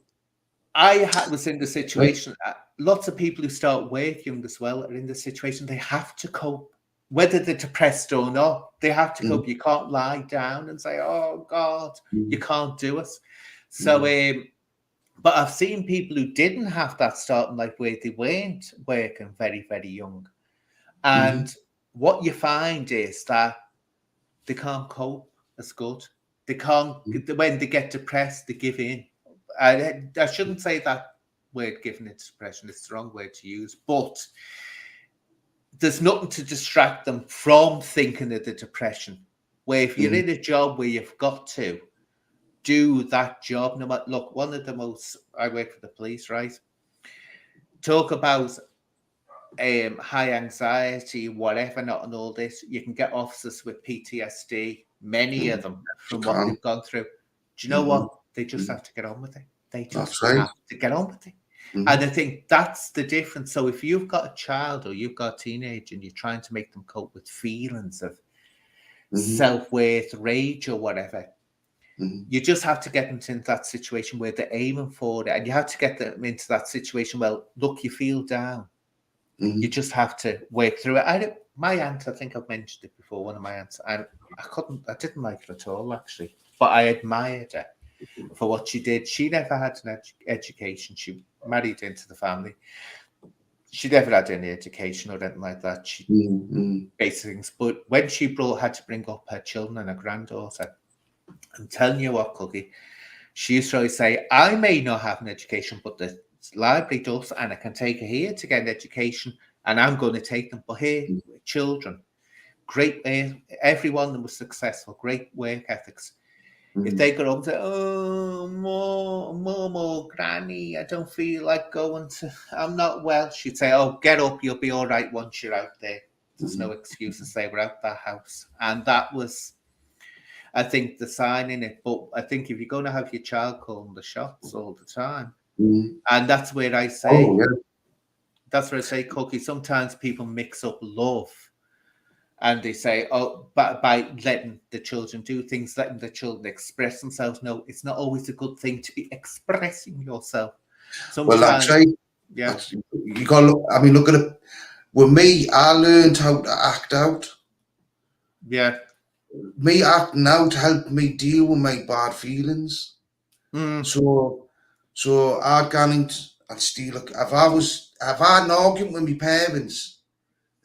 I was in the situation, lots of people who start working as well are in the situation, they have to cope. Whether they're depressed or not, they have to cope. You can't lie down and say, oh, God, you can't do it. So, but I've seen people who didn't have that start in life, where they weren't working very, very young. And what you find is that they can't cope as good. They can't, when they get depressed, they give in. I shouldn't say that word, giving into depression. It's the wrong word to use. But there's nothing to distract them from thinking of the depression. Where if you're in a job where you've got to do that job, no matter, look, one of the most, I work for the police, right? Talk about high anxiety, whatever, not and all this. You can get officers with PTSD, many of them, from what they've gone through. Do you know what? They just have to get on with it. They just have to get on with it. And I think that's the difference. So if you've got a child or you've got a teenager and you're trying to make them cope with feelings of self-worth, rage, or whatever, you just have to get them into that situation where they're aiming for it. And you have to get them into that situation, well, look, you feel down. You just have to work through it. My aunt, I think I've mentioned it before, one of my aunts, and I didn't like her at all, actually. But I admired her for what she did. She never had an education. She married into the family. She never had any education or anything like that. She basic things. But when she had to bring up her children and her granddaughter, I'm telling you what, Cookie, she used to always say, I may not have an education, but the library does, and I can take her here to get an education, and I'm going to take them. But here, children, great, every one of them was successful, great work ethics. If they got up and say, oh, mom or granny, I don't feel like going to, I'm not well, she'd say, oh, get up, you'll be all right once you're out there. There's no excuses, they were out that house. And that was, I think, the sign in it. But I think if you're going to have your child calling the shots all the time, and that's where I say, that's where I say, Cookie, sometimes people mix up love, and they say, oh, by letting the children do things, letting the children express themselves. No, it's not always a good thing to be expressing yourself. Sometimes, well, that's right. Yeah. You got to look, I mean, look at it. With me, I learned how to act out. Yeah. Me acting out helped me deal with my bad feelings. So I can't steal. If I had an argument with my parents,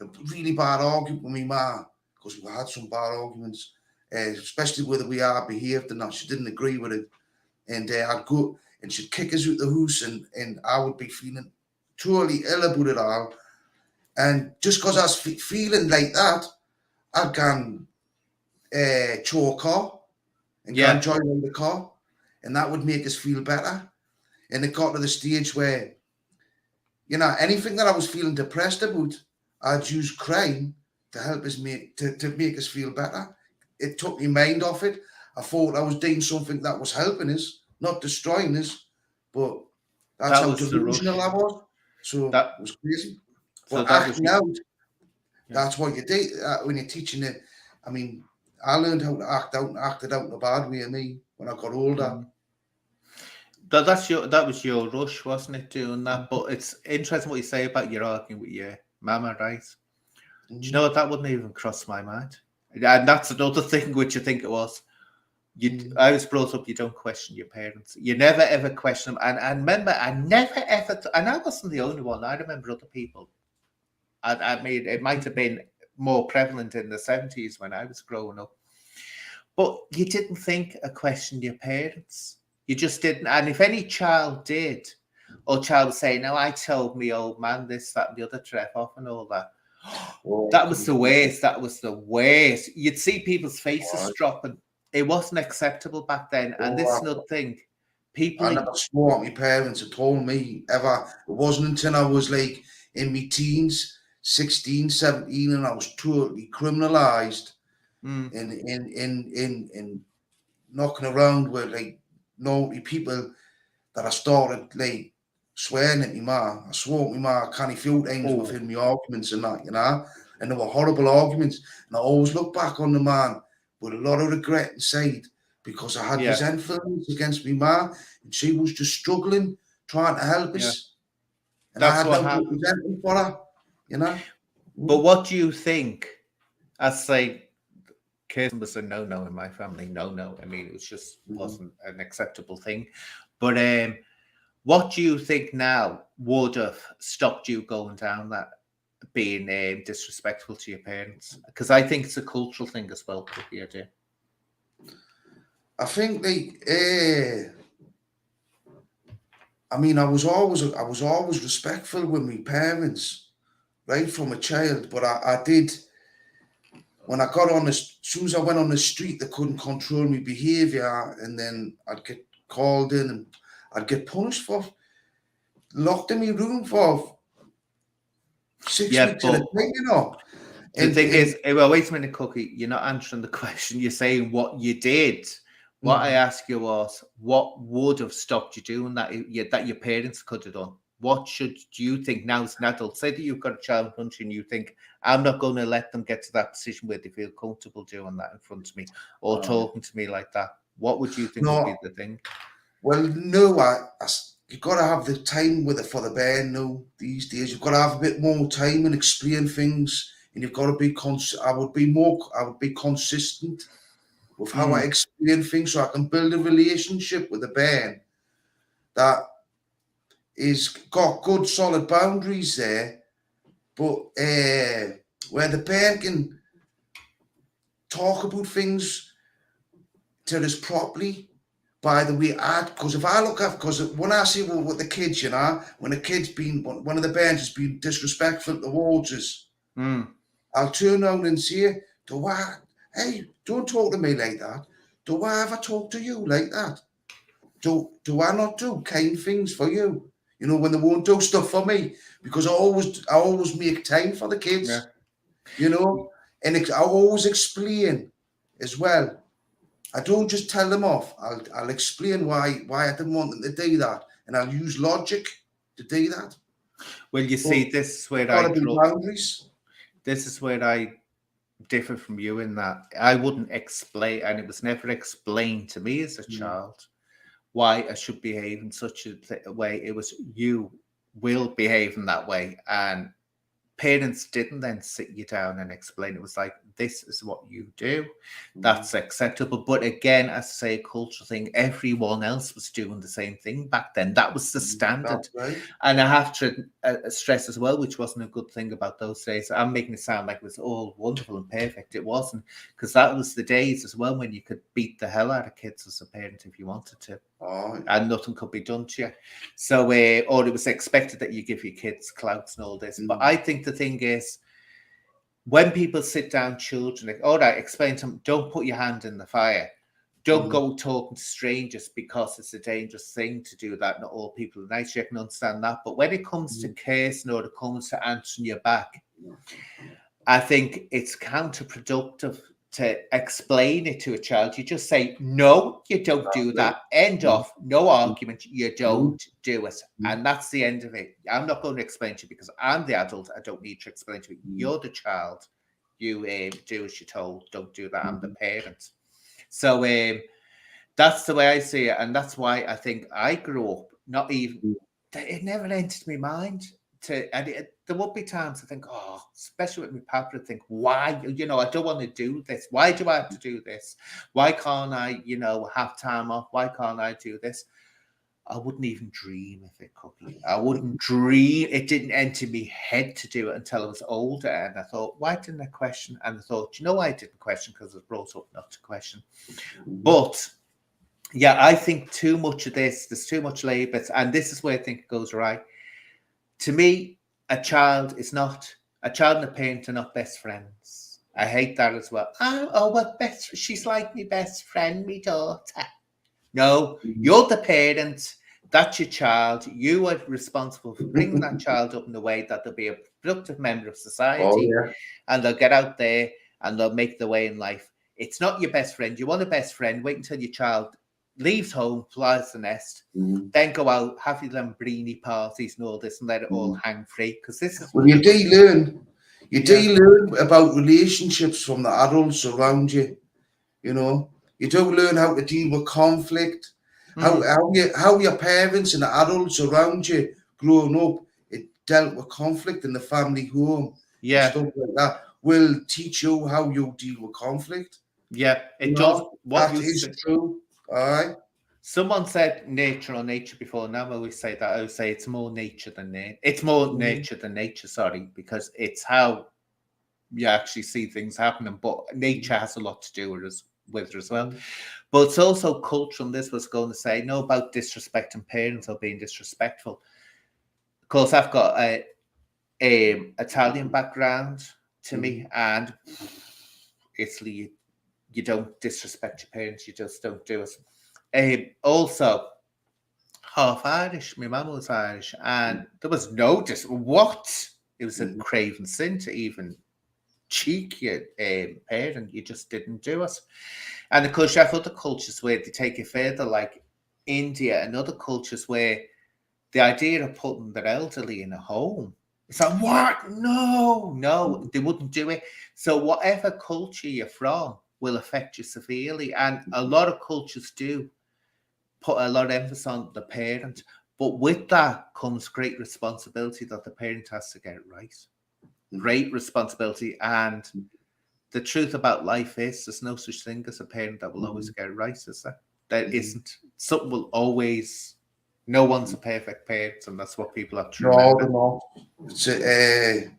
a really bad argument with my ma, because we had some bad arguments, especially with the way I behaved and that. She didn't agree with it, and I'd go and she'd kick us out the house, and I would be feeling totally ill about it all. And just because I was feeling like that, I'd go and chow a car and go and join the car, and that would make us feel better. And it got to the stage where, you know, anything that I was feeling depressed about, I'd use crime to help us to make us feel better. It took my mind off it. I thought I was doing something that was helping us, not destroying us. But that's how delusional I was. So that was crazy. But acting out, that's what you do when you're teaching it. I mean, I learned how to act out and acted out in a bad way, me, when I got older. That was your rush, wasn't it, doing that? But it's interesting what you say about your arguing with your mama, right? Do you know what? That wouldn't even cross my mind. And that's another thing which I think it was. I was brought up, you don't question your parents. You never ever question them. And remember, I never ever, and I wasn't the only one. I remember other people. I mean, it might have been more prevalent in the 70s when I was growing up. But you didn't think or question your parents. You just didn't. And if any child did, or child would say, "No, I told me old man this, that, and the other, Trev off and all that." That was the worst. That was the worst. You'd see people's faces dropping. It wasn't acceptable back then. And this is another thing. People. I never swore at my parents or told me ever. It wasn't until I was like in my teens, 16, 17, and I was totally criminalised in knocking around with like naughty people that I started like swearing at my ma. I swore at my ma canny few times within my arguments and that, you know. And they were horrible arguments. And I always look back on the man with a lot of regret inside because I had resentfulness against my ma and she was just struggling, trying to help us. And that's I had no resentment for her, you know. But what do you think? I say, Kirsten was a no-no in my family. No. I mean, it was just wasn't an acceptable thing. But what do you think now would have stopped you going down that, being disrespectful to your parents? Because I think it's a cultural thing as well. Here, dear. I think I mean, I was always respectful with my parents, right from a child. But I did. When I got on as soon as I went on the street, they couldn't control my behaviour, and then I'd get called in and I'd get punished for locked in my room for 6 weeks at a time, you know. The thing is, well, wait a minute, Cookie. You're not answering the question. You're saying what you did. What I asked you was, what would have stopped you doing that that your parents could have done? What do you think now as an adult? Say that you've got a child in front of you and you think, I'm not going to let them get to that position where they feel comfortable doing that in front of me or talking to me like that. What would you think would be the thing? Well, no, you've got to have the time with it for the band now these days. You've got to have a bit more time and explain things, and you've got to be I would be consistent with how I explain things, so I can build a relationship with the band that is got good solid boundaries there, but where the band can talk about things to us properly. By the way, because if I look at, because when I see with the kids, you know, when a kid's been, one of the bands has been disrespectful towards us, I'll turn around and say, hey, don't talk to me like that. Do I ever talk to you like that? Do I not do kind things for you? You know, when they won't do stuff for me, because I always make time for the kids, you know, and I always explain as well. I don't just tell them off. I'll explain why I didn't want them to do that, and I'll use logic to do that. Well, you see, this is where This is where I differ from you in that I wouldn't explain, and it was never explained to me as a child why I should behave in such a way. It was, you will behave in that way, and parents didn't then sit you down and explain. It was like, this is what you do, that's acceptable. But again, as I say, a cultural thing, everyone else was doing the same thing back then. That was the standard. And I have to stress as well, which wasn't a good thing about those days. I'm making it sound like it was all wonderful and perfect. It wasn't, because that was the days as well when you could beat the hell out of kids as a parent if you wanted to. And nothing could be done to you. So, or it was expected that you give your kids clouts and all this. But I think the thing is, when people sit down, children, like, all right, explain to them, don't put your hand in the fire. Don't go talking to strangers, because it's a dangerous thing to do that. Not all people are nice. You can understand that. But when it comes to cursing or it comes to answering your back, I think it's counterproductive to explain it to a child. You just say, no, you don't do that. End off. No argument. You don't do it. And that's the end of it. I'm not going to explain to you because I'm the adult. I don't need to explain to you. You're the child. You do as you're told. Don't do that. I'm the parent. So that's the way I see it, and that's why I think I grew up not even. It never entered my mind to, and there would be times I think, oh, especially with my papa, I think, why, I don't want to do this. Why do I have to do this? Why can't I, have time off? Why can't I do this? I wouldn't even dream of it, Cookie. I wouldn't dream. It didn't enter my head to do it until I was older. And I thought, why didn't I question? And I thought, why I didn't question? Because I was brought up not to question. But yeah, I think too much of this, there's too much labels. And this is where I think it goes right. To me, a child and a parent are not best friends. I hate that as well. She's like my best friend, my daughter. No, you're the parent. That's your child. You are responsible for bringing that child up in a way that they'll be a productive member of society, and they'll get out there and they'll make their way in life. It's not your best friend. You want a best friend. Wait until your child leaves home, flies the nest, then go out, have your Lambrini parties and all this, and let it all hang free. Because this is you do learn about relationships from the adults around you. You do learn how to deal with conflict, how your parents and the adults around you growing up, it dealt with conflict in the family home. Yeah. Stuff like that will teach you how you deal with conflict. Yeah, it does. That is true. All right. Someone said nature or nature before. Now I always say that. I would say it's more nature than nature. It's more nature than nature, sorry, because it's how you actually see things happening. But nature has a lot to do with it as well. But it's also cultural. And this was going to say, about disrespecting parents or being disrespectful. Of course, I've got a Italian background to me, and Italy, you don't disrespect your parents. You just don't do it. Also, half Irish. My mum was Irish, and there was no what? It was a craven sin to even cheek your parent. You just didn't do it. And of course, you have other cultures where they take it further, like India and other cultures where the idea of putting their elderly in a home, it's like, what? No, they wouldn't do it. So whatever culture you're from will affect you severely. And a lot of cultures do put a lot of emphasis on the parent. But with that comes great responsibility that the parent has to get it right. Great responsibility. And the truth about life is there's no such thing as a parent that will always get it right, is there? There isn't. Something will always... No one's a perfect parent, and that's what people have to remember. No. It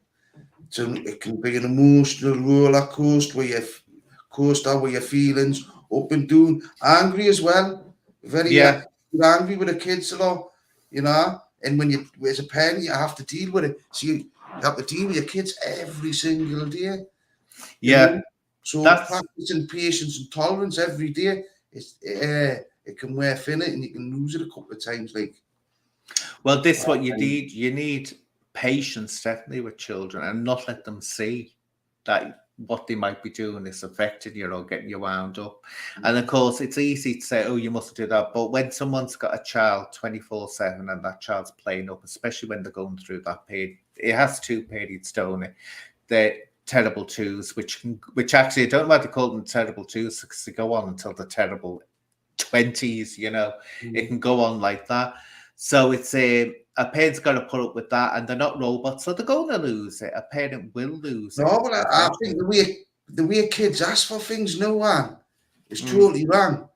can be an emotional roller coaster where your feelings up and down, angry as well. Very angry with the kids a lot, And when you, as a parent, you have to deal with it. So you have to deal with your kids every single day. So practicing patience and tolerance every day, it can wear thin and you can lose it a couple of times. Well, this is what you need. You need patience, definitely, with children, and not let them see that what they might be doing is affecting you or getting you wound up. And of course, it's easy to say, oh, you must do that. But when someone's got a child 24/7 and that child's playing up, especially when they're going through that period, it has two periods, don't it? The terrible twos, which actually, I don't know why they call them terrible twos, because they go on until the terrible 20s, It can go on like that. So it's a parent's got to put up with that, and they're not robots, so they're going to lose it. A parent will lose it. No, but I think the way kids ask for things, no one, is totally wrong.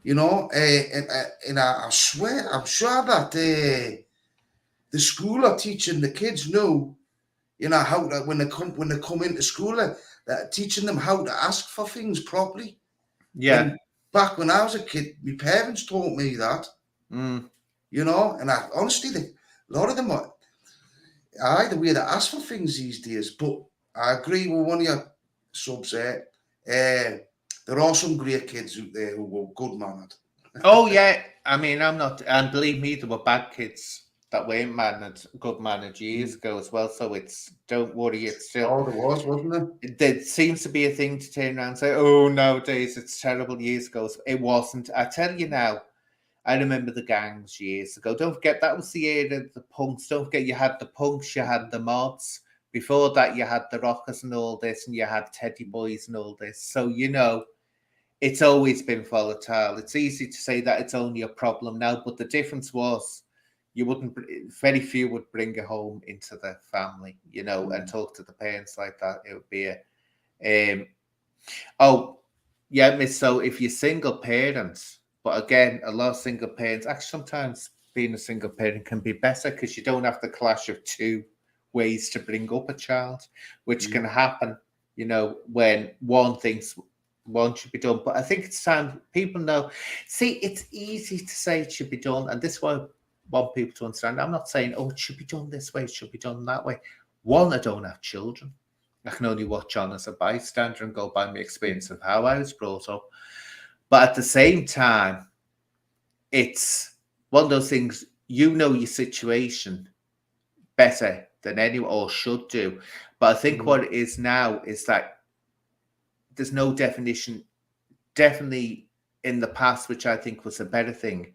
And I swear, I'm sure that the school are teaching the kids how to, when they come into school, that teaching them how to ask for things properly. Yeah. And back when I was a kid, my parents taught me that. And I honestly think a lot of them are the way they ask for things these days. But I agree with one of your subs there. There are some great kids out there who were good mannered. Oh yeah, I mean, I'm not, and believe me, there were bad kids that weren't good mannered years ago as well. So don't worry, it's still. Oh, there was, wasn't there? There seems to be a thing to turn around and say, oh, nowadays it's terrible. Years ago, it wasn't. I tell you now. I remember the gangs years ago. Don't forget, that was the era of the punks. Don't forget, you had the punks, you had the mods. Before that, you had the Rockers and all this, and you had Teddy Boys and all this. So, it's always been volatile. It's easy to say that it's only a problem now, but the difference was very few would bring it home into the family, and talk to the parents like that. It would be oh, yeah, miss. So if you're single parents, but again, a lot of single parents, actually, sometimes being a single parent can be better because you don't have the clash of two ways to bring up a child, which can happen, when one thinks one should be done. But I think it's time people know. See, it's easy to say it should be done, and this is what I want people to understand. I'm not saying, oh, it should be done this way, it should be done that way. One, I don't have children. I can only watch on as a bystander and go by my experience of how I was brought up. But at the same time, it's one of those things, your situation better than anyone, or should do. But I think what it is now is that there's no definition. Definitely in the past, which I think was a better thing,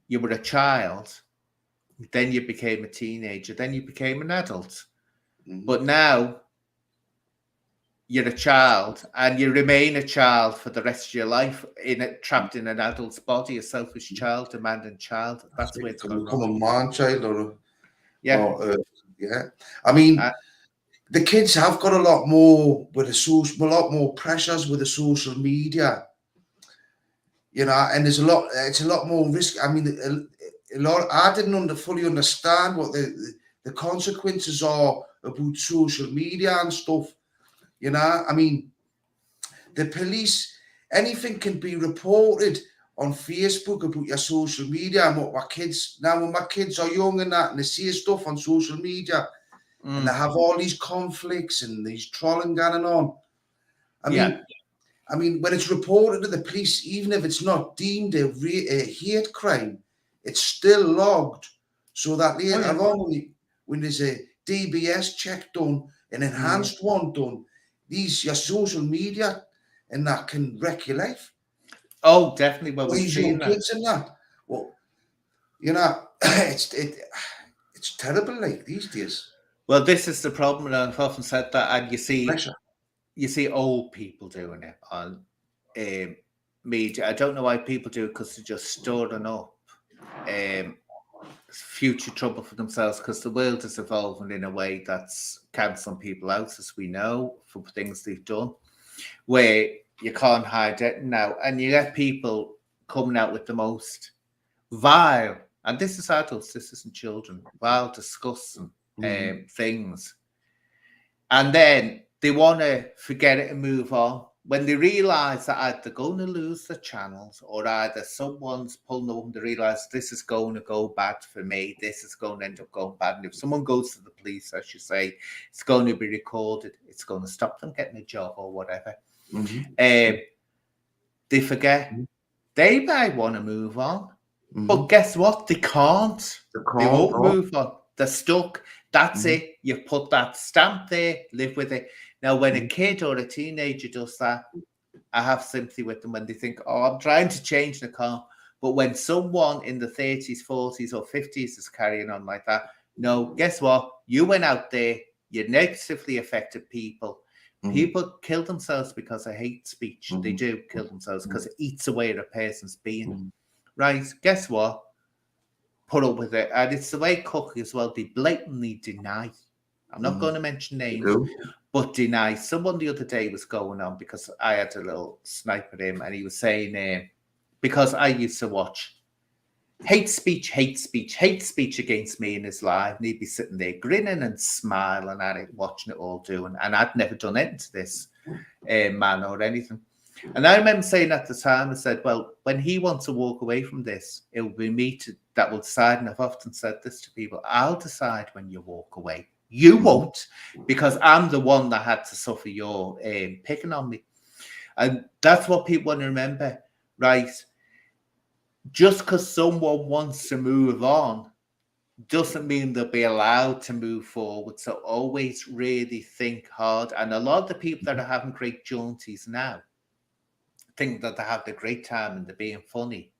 you were a child, then you became a teenager, then you became an adult. But now you're a child and you remain a child for the rest of your life, trapped in an adult's body, a selfish child, demanding child. That's where it's going become wrong. a man child or Yeah. I mean, the kids have got a lot more pressures with the social media, and it's a lot more risk. I mean, I didn't fully understand what the consequences are about social media and stuff. I mean, the police, anything can be reported on Facebook about your social media and what my kids, now when my kids are young and that, and they see stuff on social media, and they have all these conflicts and these trolling going on. I mean, when it's reported to the police, even if it's not deemed a hate crime, it's still logged, so that later on, when there's a DBS check done, an enhanced one done, your social media and that can wreck your life. Oh, definitely. Well, we've these seen young that. kids and that. Well, it's terrible, like, these days. Well, this is the problem, and I've often said that, and Pressure. you see old people doing it on media. I don't know why people do it, because they're just storing up future trouble for themselves, because the world is evolving in a way that's cancelling people out, as we know, for things they've done, where you can't hide it now. And you get people coming out with the most vile, and this is adults, this isn't children, vile, disgusting things. And then they want to forget it and move on. When they realise that either they're going to lose the channels, or either someone's pulling up and they realise this is going to go bad for me, this is going to end up going bad. And if someone goes to the police, I should say, it's going to be recorded, it's going to stop them getting a job or whatever. They forget. They might want to move on, but guess what? They can't. They won't move on. They're stuck. That's it. You've put that stamp there, live with it. Now, when a kid or a teenager does that, I have sympathy with them when they think, oh, I'm trying to change the car. But when someone in the 30s, 40s, or 50s is carrying on like that, no, guess what? You went out there, you negatively affected people. People kill themselves because of hate speech. They do kill themselves because it eats away at a person's being. Right? Guess what? Put up with it. And it's the way cooking as well. They blatantly deny. I'm not going to mention names, but deny. Someone the other day was going on, because I had a little snipe at him, and he was saying, because I used to watch hate speech against me in his life, and he'd be sitting there grinning and smiling at it, watching it all doing, and I'd never done anything to this man or anything. And I remember saying at the time, I said, well, when he wants to walk away from this, it will be me that will decide. And I've often said this to people, I'll decide when you walk away. You won't, because I'm the one that had to suffer your picking on me. And that's what people want to remember, right? Just because someone wants to move on doesn't mean they'll be allowed to move forward. So always really think hard. And a lot of the people that are having great jaunties now think that they have a great time and they're being funny.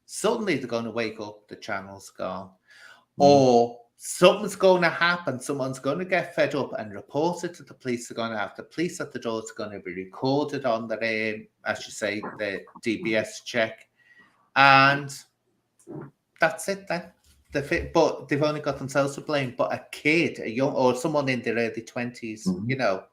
Suddenly they're going to wake up, the channel's gone. Or something's going to happen. Someone's going to get fed up and report it to the police. They're going to have the police at the door. It's going to be recorded on the, as you say, the DBS check. And that's it then. But they've only got themselves to blame. But a kid, a young, or someone in their early 20s, you know,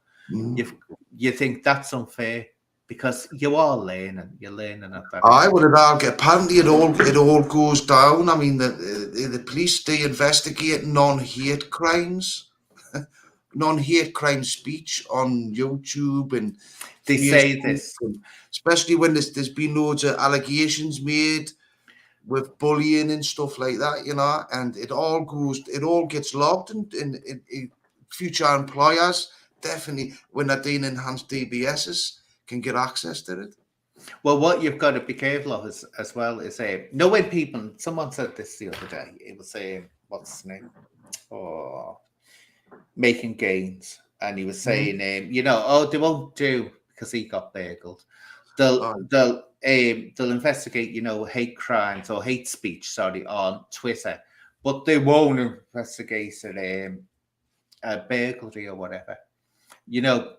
you think that's unfair because you are learning. You're learning at that. I would have get apparently it all goes down. I mean, the police, they investigate non-hate crimes, non-hate crime speech on YouTube, and they say this, especially when there's been loads of allegations made with bullying and stuff like that, you know, and it all gets logged, and future employers definitely, when they're doing enhanced DBSs, can get access to it. Well, what you've got to be careful of as well is when people, someone said this the other day, it was saying, what's his name? Oh, Making Gains. And he was saying, you know, they won't do because he got burgled. They'll investigate, you know, hate crimes or hate speech, on Twitter, but they won't investigate a burglary or whatever. You know,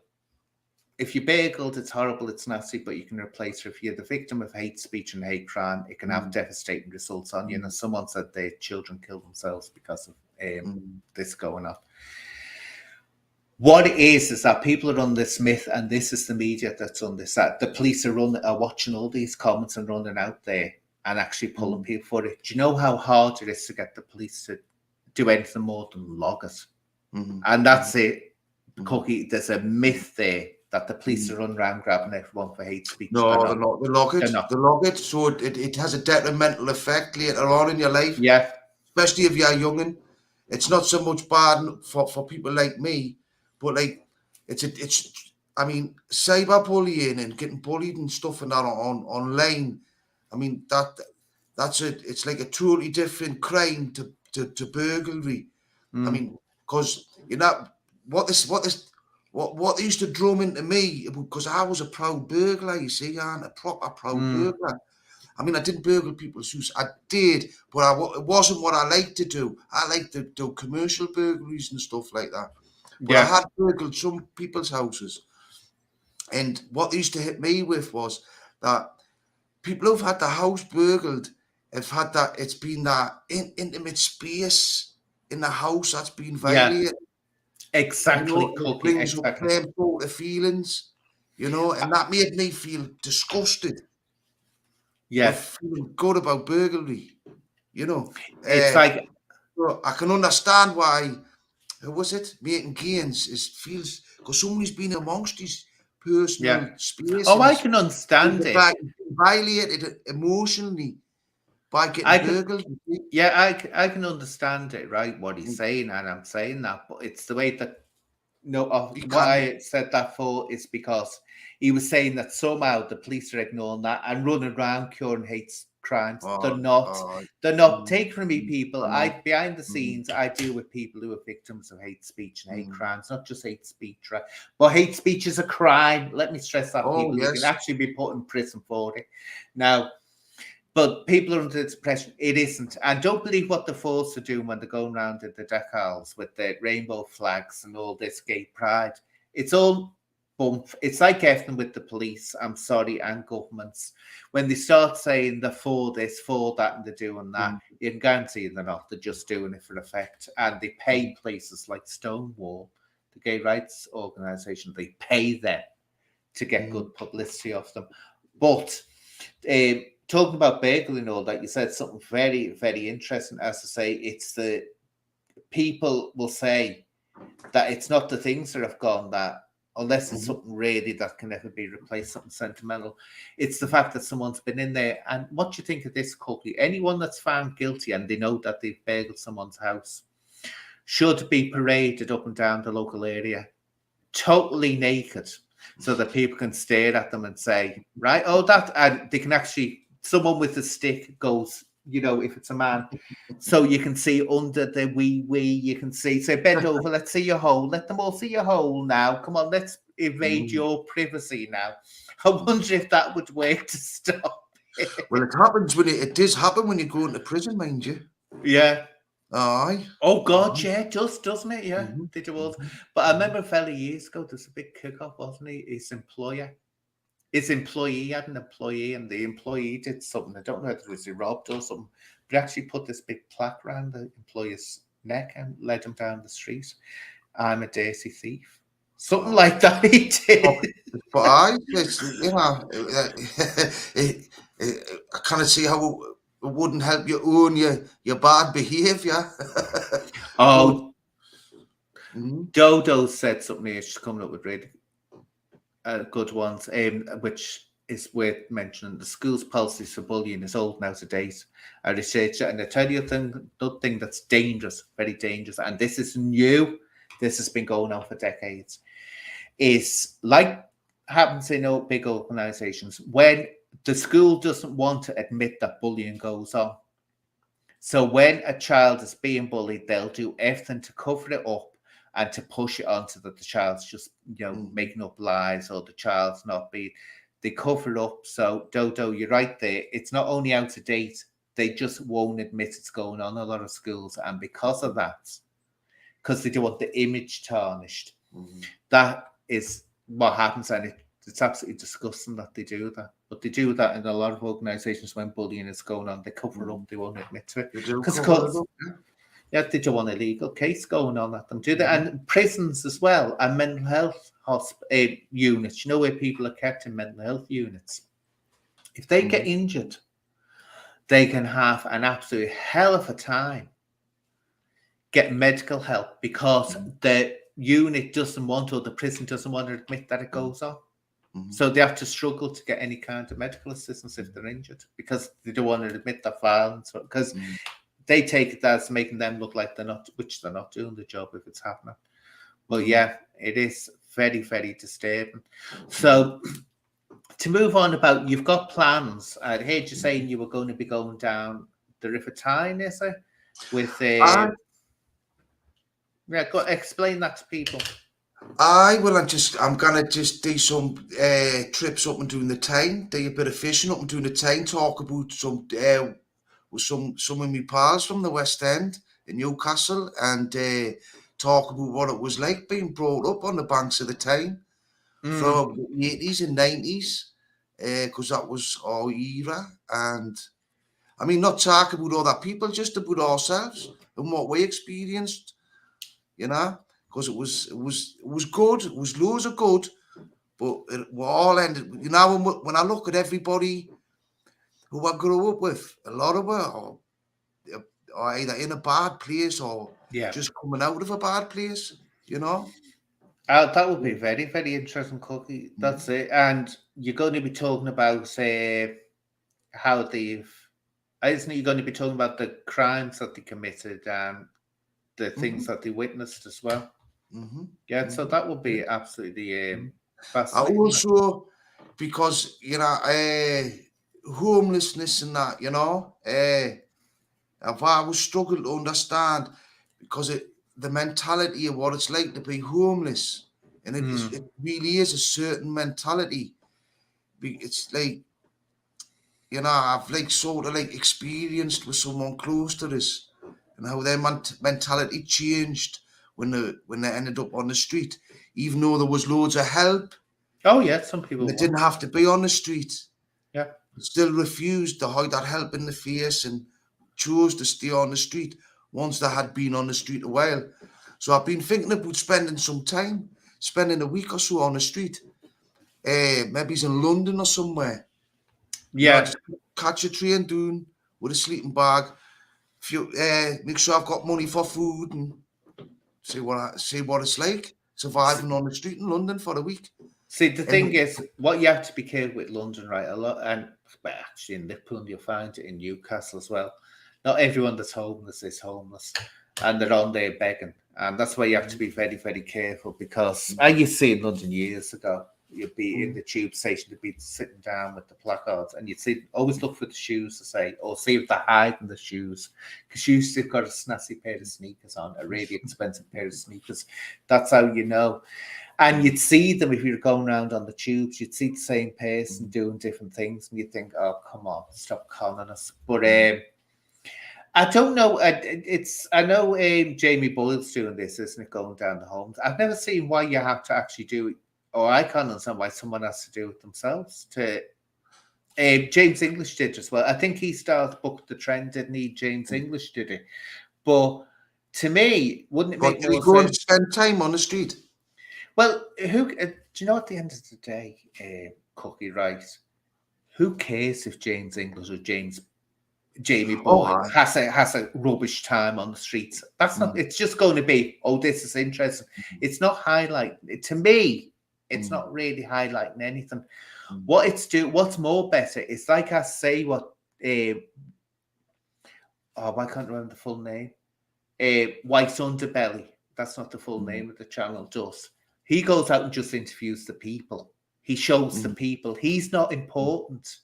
if you burgled, it's horrible, it's nasty, but you can replace it. If you're the victim of hate speech and hate crime, it can have devastating results on you. And someone said their children killed themselves because of this going on. What it is that people are on this myth, and this is the media that's on this, that the police are watching all these comments and running out there and actually pulling people for it. Do you know how hard it is to get the police to do anything more than log it? And that's it, Cookie. There's a myth there that the police are running around grabbing everyone for hate speech. No, they're not. They log it. They log it, so it has a detrimental effect later on in your life. Yeah. Especially if you're young. It's not so much bad for people like me, but like it's I mean, cyberbullying and getting bullied and stuff and that online. I mean that's it's like a totally different crime to burglary. I mean, because you know what they used to drum into me, because I was a proud burglar, you see, and a proper proud burglar. I mean, I didn't burgle people's houses. I did, but it wasn't what I liked to do. I liked to do commercial burglaries and stuff like that. But I had burgled some people's houses. And what they used to hit me with was that people who've had the house burgled have had that, it's been that intimate space in the house that's been violated. Exactly. You know, it brings up painful feelings, you know, and that made me feel disgusted. Yeah. Feeling good about burglary, you know. It's like, so I can understand why, who was it? Making Gains feels, because somebody's been amongst his personal space. Oh, I can understand it. Violated emotionally by getting burgled. Yeah, I can understand it, right? What he's saying, and I'm saying that, but it's the way that what I said that for is because he was saying that somehow the police are ignoring that and running around curing hate crimes. They're not. Take from me, people. Behind the scenes, I deal with people who are victims of hate speech and hate crimes, not just hate speech, right? But hate speech is a crime. Let me stress that, people who can actually be put in prison for it. Now, but people are under depression. It isn't. And don't believe what the fools are doing when they're going around in the decals with the rainbow flags and all this gay pride. It's all bump. It's like everything with the police, I'm sorry, and governments. When they start saying they're for this, for that, and they're doing that, you can guarantee they're not. They're just doing it for effect. And they pay places like Stonewall, the gay rights organisation, they pay them to get good publicity of them. But talking about burglary and all that, you said something very, very interesting. As I say, it's the people will say that it's not the things that have gone that, unless it's something really that can never be replaced, something sentimental. It's the fact that someone's been in there. And what do you think of this, Cookie? Anyone that's found guilty and they know that they've burgled someone's house should be paraded up and down the local area, totally naked, so that people can stare at them and say, right, and they can actually, someone with a stick goes, you know, if it's a man, so you can see under the wee, you can see, say, bend over, let's see your hole, let them all see your hole now, come on, let's invade your privacy now. I wonder if that would work to stop it. Well, it happens it does happen when you go into prison, mind you. Yeah. Aye. Oh God, yeah, it does, doesn't it? Yeah, Mhm, did you was. mhm, But I mhm. remember a fella years ago. There's a big kick-off, wasn't he? His employee had an employee, and the employee did something. I don't know if it was he robbed or something, but actually put this big plaque around the employee's neck and led him down the street. I'm a dirty thief. Something Oh. like that he Oh, did. but I, it's, you know, I kind of see how it wouldn't help you own your bad behaviour. But Oh, mhm, Dodo said something here. She's coming up with really good ones, which is worth mentioning. The school's policies for bullying is old and out of date. I researched it, and I tell you another thing that's dangerous, very dangerous, and this is new. This has been going on for decades. Is like happens in all big organisations when the school doesn't want to admit that bullying goes on. So when a child is being bullied, they'll do everything to cover it up and to push it onto that the child's just mhm, making up lies or the child's not being. They cover it up. So Dodo, you're right there. It's not only out of date; they just won't admit it's going on in a lot of schools, and because of that, because they don't want the image tarnished, mhm, that is what happens, and it's absolutely disgusting that they do that. But they do that in a lot of organisations when bullying is going on. They cover up; mhm. they won't admit to it They do because, cover it up. yeah, they do want a legal case going on at them. Do they? Mhm, And prisons as well, and mental health units. You know where people are kept in mental health units. If they get mhm, injured, they can have an absolute hell of a time getting medical help because mhm, the unit doesn't want or the prison doesn't want to admit that it mhm, goes on. mhm, So they have to struggle to get any kind of medical assistance if they're injured because they don't want to admit that violence because mhm, they take it as making them look like they're not, which they're not doing the job if it's happening. Well, mhm, yeah, it is very, very disturbing. mhm, So to move on about, you've got plans. I heard you mhm. saying you were going to be going down the River Tyne, is it? With Aye, yeah, go explain that to people. aye. Well, I'm gonna just do some trips up and doing the Tyne, do a bit of fishing up and doing the Tyne, talk about some with some of my pals from the West End in Newcastle, and talk about what it was like being brought up on the banks of the Tyne Mm. from the 80s and 90s, because that was our era. And I mean, not talk about other people, just about ourselves and what we experienced, you know, because it was good. It was loads of good, but it we all ended. You know, when I look at everybody who I grew up with, a lot of them are either in a bad place or Yeah. just coming out of a bad place, you know. That would be very, very interesting, Cookie. Mhm, That's it. And you're going to be talking about how they've, isn't it? You're going to be talking about the crimes that they committed and the things mhm, that they witnessed as well. mhm, Yeah, so mhm. that would be absolutely Mhm. I fascinating. also, because homelessness and that, if I was struggling to understand because the mentality of what it's like to be homeless, and it Mm. really is a certain mentality. It's like, I've like sort of like experienced with someone close to this, and how their mentality changed when they ended up on the street, even though there was loads of help. Oh, yeah, some And people they want. didn't have to be on the street. Yeah. They still refused to hide that help in the face and chose to stay on the street once they had been on the street a while. So I've been thinking about spending some time, spending a week or so on the street. Maybe it's in London or somewhere. Yeah. Just catch a train down with a sleeping bag. Make sure I've got money for food and see what it's like surviving on the street in London for a week. See, the And thing is, what you have to be careful with London, right? A lot, and well, actually in Liverpool, you'll find it in Newcastle as well. Not everyone that's homeless is homeless, and they're on there begging, and that's why you have to be very, very careful because I used to see in London years ago. You'd be in the tube station, you'd be sitting down with the placards, and you'd see always look for the shoes to say, or see if they're hiding the shoes, because you still got a snazzy pair of sneakers on, a really expensive pair of sneakers. That's how you know. And you'd see them if you were going around on the tubes, you'd see the same person doing different things, and you'd think, oh, come on, stop conning us. But, I don't know. I know Jamie Boyle's doing this, isn't it? Going down the homes. I've never seen why you have to actually do it, or I can't understand why someone has to do it themselves. To James English did as well. I think he started booked the trend, didn't he? James English did it, but to me, wouldn't it But make do we more go and sense? spend time on the street? Well, who do you know? At the end of the day, Cookie Rice, who cares if James English or Jamie Oh, Boyle aye. has a rubbish time on the streets? That's not. It's just going to be, oh, this is interesting. It's not highlighting. To me, it's not really highlighting anything. What's more better? It's like I say what. I can't remember the full name. White Underbelly. That's not the full name of the channel. Does he goes out and just interviews the people? He shows the people. He's not important.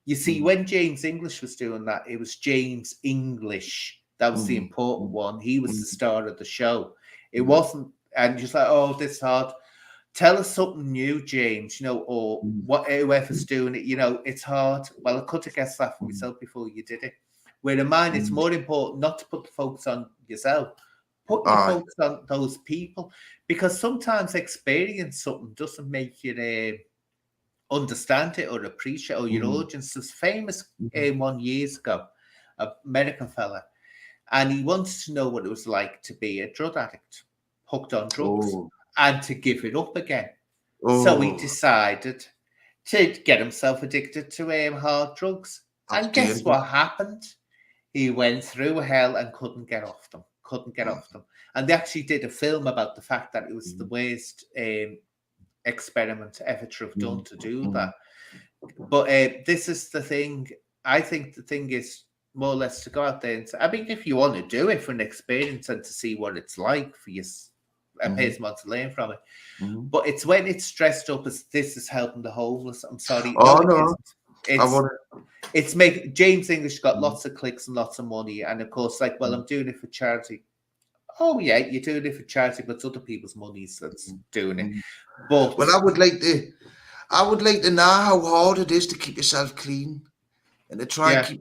You see, when James English was doing that, it was James English. That was the important one. He was the star of the show. It wasn't, and just like, oh, this is hard. Tell us something new, James, or what whoever's doing it, it's hard. Well, I could have guessed that for myself before you did it. Where in mine, it's more important not to put the focus on yourself, put the Aye. focus on those people, because sometimes experience something doesn't make you understand it or appreciate, or your audience. Was famous 1 years ago, an American fella, and he wanted to know what it was like to be a drug addict, hooked on drugs, and to give it up again. So he decided to get himself addicted to hard drugs. That's And guess dangerous. what happened? He went through hell and couldn't get off them. And they actually did a film about the fact that it was the worst experiment ever to have done to do that. But this is the thing. I think the thing is more or less to go out there and say, I mean, if you want to do it for an experience and to see what it's like for you, a person wants to learn from it. But it's when it's dressed up as this is helping the homeless. I'm sorry. Oh, No, no. it isn't. It's make James English got lots of clicks and lots of money, and of course, like, well, I'm doing it for charity. Oh yeah, you're doing it for charity, but it's other people's monies that's doing it. But Well, I would like to know how hard it is to keep yourself clean and to try and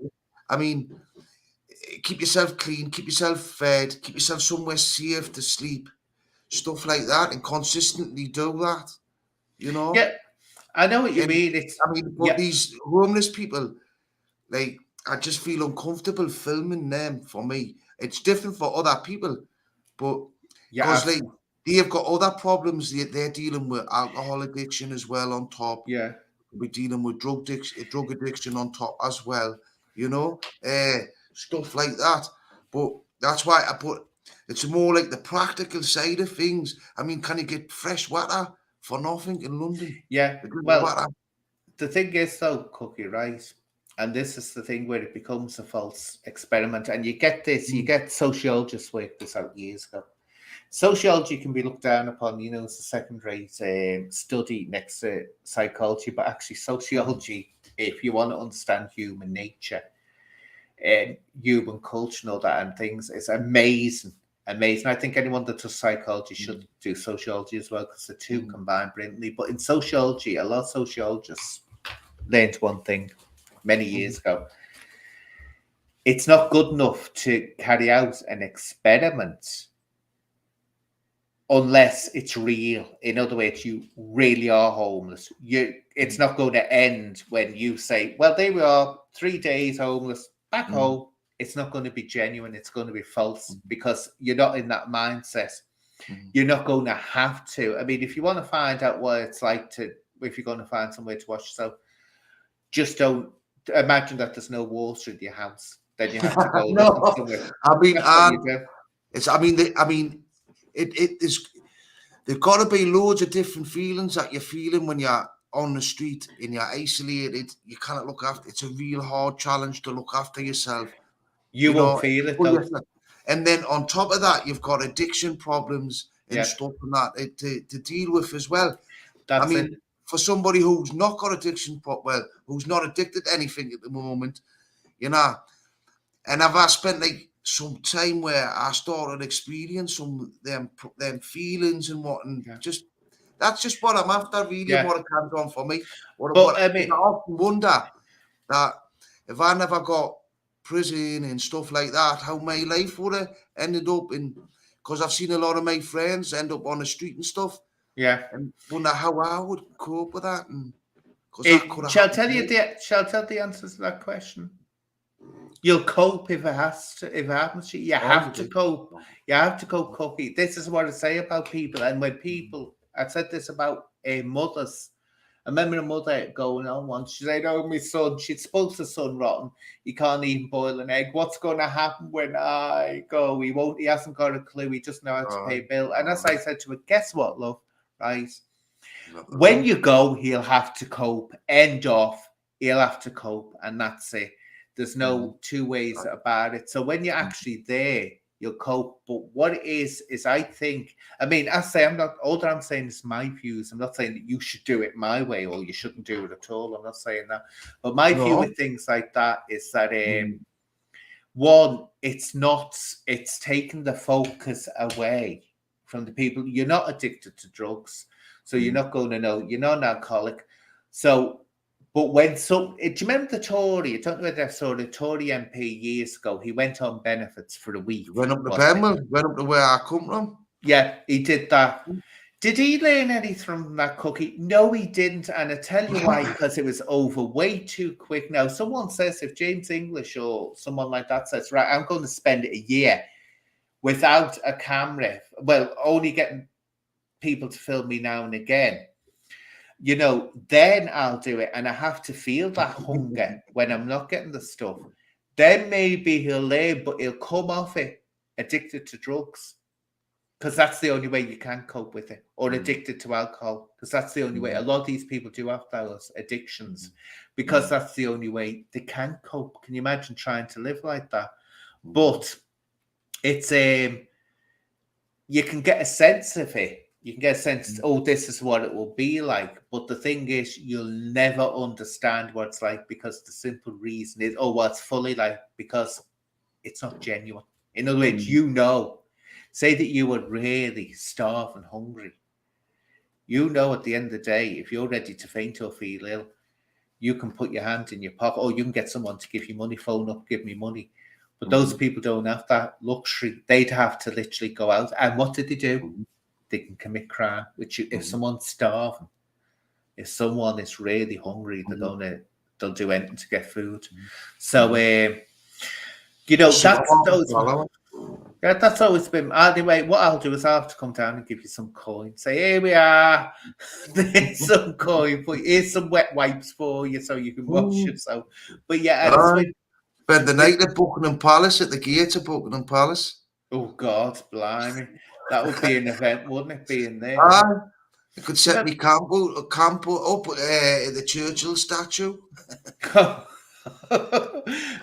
keep yourself clean, keep yourself fed, keep yourself somewhere safe to sleep, stuff like that, and consistently do that. Yeah, I know what you mean. But these homeless people, like, I just feel uncomfortable filming them. For me, it's different for other people, but because like they've got other problems, they're dealing with alcohol addiction as well on top. Yeah, we're dealing with drug addiction on top as well. Stuff like that. But that's why I put. It's more like the practical side of things. I mean, can you get fresh water for nothing in London? Yeah. Well, the thing is, though, Cookie, right? And this is the thing where it becomes a false experiment. And you get this, you get sociologists worked this out years ago. Sociology can be looked down upon, as a second-rate study next to psychology, but actually sociology, if you want to understand human nature and human culture and all that and things, is amazing. I think anyone that does psychology should do sociology as well, because the two combine brilliantly. But in sociology, a lot of sociologists learned one thing many years ago. It's not good enough to carry out an experiment unless it's real. In other words, you really are homeless. It's not going to end when you say, well, there we are, 3 days homeless, back home. It's not going to be genuine. It's going to be false because you're not in that mindset. You're not going to have to. I mean, if you want to find out what it's like if you're going to find somewhere to wash yourself, just don't imagine that there's no water in your house. Then you have to go looking somewhere. It is. There's got to be loads of different feelings that you're feeling when you're on the street and you're isolated. You cannot look after. It's a real hard challenge to look after yourself. You won't feel it though. And then on top of that, you've got addiction problems and stuff and that to deal with as well. For somebody who's not got addiction, who's not addicted to anything at the moment, and I've spent like some time where I started experiencing some them feelings and what, and that's just what I'm after, really, what it comes on for me. I often wonder that if I never got prison and stuff like that, how my life would have ended up in, because I've seen a lot of my friends end up on the street and stuff, Yeah. and wonder how I would cope with that, and because that could have happened to me. Shall I tell the answer to that question? You'll cope if it has to. If it happens to you, you have to cope. You have to cope, Cookie. This is what I say about people, and when people, I've said this about mothers. I remember a mother going on once. She said, "Oh, my son, she'd supposed the son rotten. He can't even boil an egg. What's going to happen when I go? He won't. He hasn't got a clue. He just knows how to pay a bill." And as I said to her, guess what, love? Right? When you go, he'll have to cope. End off. He'll have to cope, and that's it. There's no two ways about it. So when you're actually there, you'll cope. But what it is I think, I mean, I say, I'm not, all that I'm saying is my views. I'm not saying that you should do it my way or you shouldn't do it at all. I'm not saying that. But my view with things like that is that, one, it's taking the focus away from the people. You're not addicted to drugs. So you're not going to know, you're not an alcoholic. So, but when do you remember the Tory? I don't know whether I saw the Tory MP years ago. He went on benefits for a week. Went up to Benwell, went up to where I come from. Yeah, he did that. Did he learn anything from that, Cookie? No, he didn't. And I tell you why, because it was over way too quick. Now, someone says, if James English or someone like that says, right, I'm going to spend a year without a camera, well, only getting people to film me now and again, you know, then I'll do it. And I have to feel that hunger when I'm not getting the stuff. Then maybe he'll learn, but he'll come off it addicted to drugs, because that's the only way you can cope with it, or addicted to alcohol, because that's the only way. A lot of these people do have those addictions because that's the only way they can cope. Can you imagine trying to live like that? But it's you can get a sense of it. You can get a sense, oh, this is what it will be like. But the thing is, you'll never understand what it's like, because the simple reason is, oh, well, it's fully like, because it's not genuine. In other words, you know, say that you were really starved and hungry. You know, at the end of the day, if you're ready to faint or feel ill, you can put your hand in your pocket, or you can get someone to give you money, phone up, give me money. But those people don't have that luxury. They'd have to literally go out. And what did they do? They can commit crime. Which, if someone's starving, if someone is really hungry, they'll do anything to get food. So, you know, that's always been. Anyway, what I'll do is I'll have to come down and give you some coin. Say, here we are. There's some coin for you. Here's some wet wipes for you, so you can wash yourself. But yeah, spend the night at Buckingham Palace, at the gate of Buckingham Palace. Oh God, blimey! That would be an event, wouldn't it? Being there. I could set me camp up at the Churchill statue.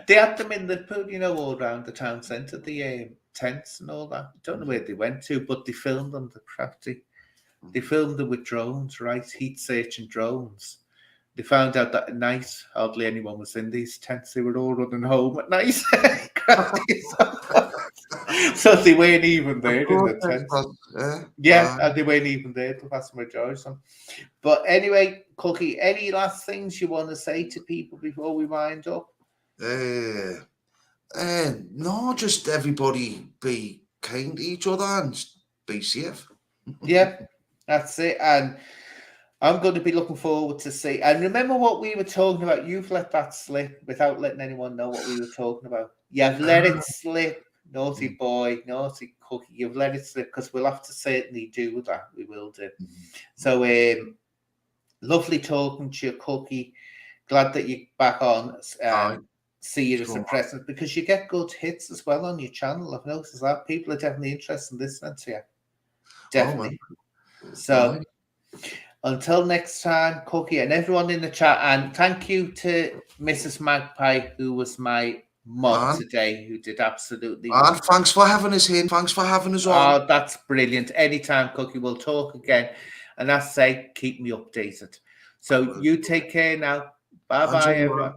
They had them in the, you know, all around the town centre, the tents and all that. I don't know where they went to, but they filmed them. The crafty. They filmed them with drones, right? Heat searching drones. They found out that at night, hardly anyone was in these tents. They were all running home at night. So they weren't even there in the tents. And they weren't even there, the vast majority of them. But anyway, Cookie, any last things you want to say to people before we wind up? No, just everybody be kind to each other and be safe. Yeah, that's it. And I'm going to be looking forward to see. And remember what we were talking about. You've let that slip without letting anyone know what we were talking about. You've let it slip. Naughty boy, naughty Cookie. You've let it slip, because we'll have to certainly do that. We will do. So, lovely talking to you, Cookie. Glad that you're back on. See you as a present, because you get good hits as well on your channel. I've noticed that people are definitely interested in listening to you. Definitely. So, until next time, Cookie, and everyone in the chat, and thank you to Mrs. Magpie, who was my mod today, who did absolutely. Thanks for having us in. Thanks for having us on. Oh, that's brilliant. Anytime, Cookie, we'll talk again. And I say, keep me updated. So you take care now. Bye-bye, everyone.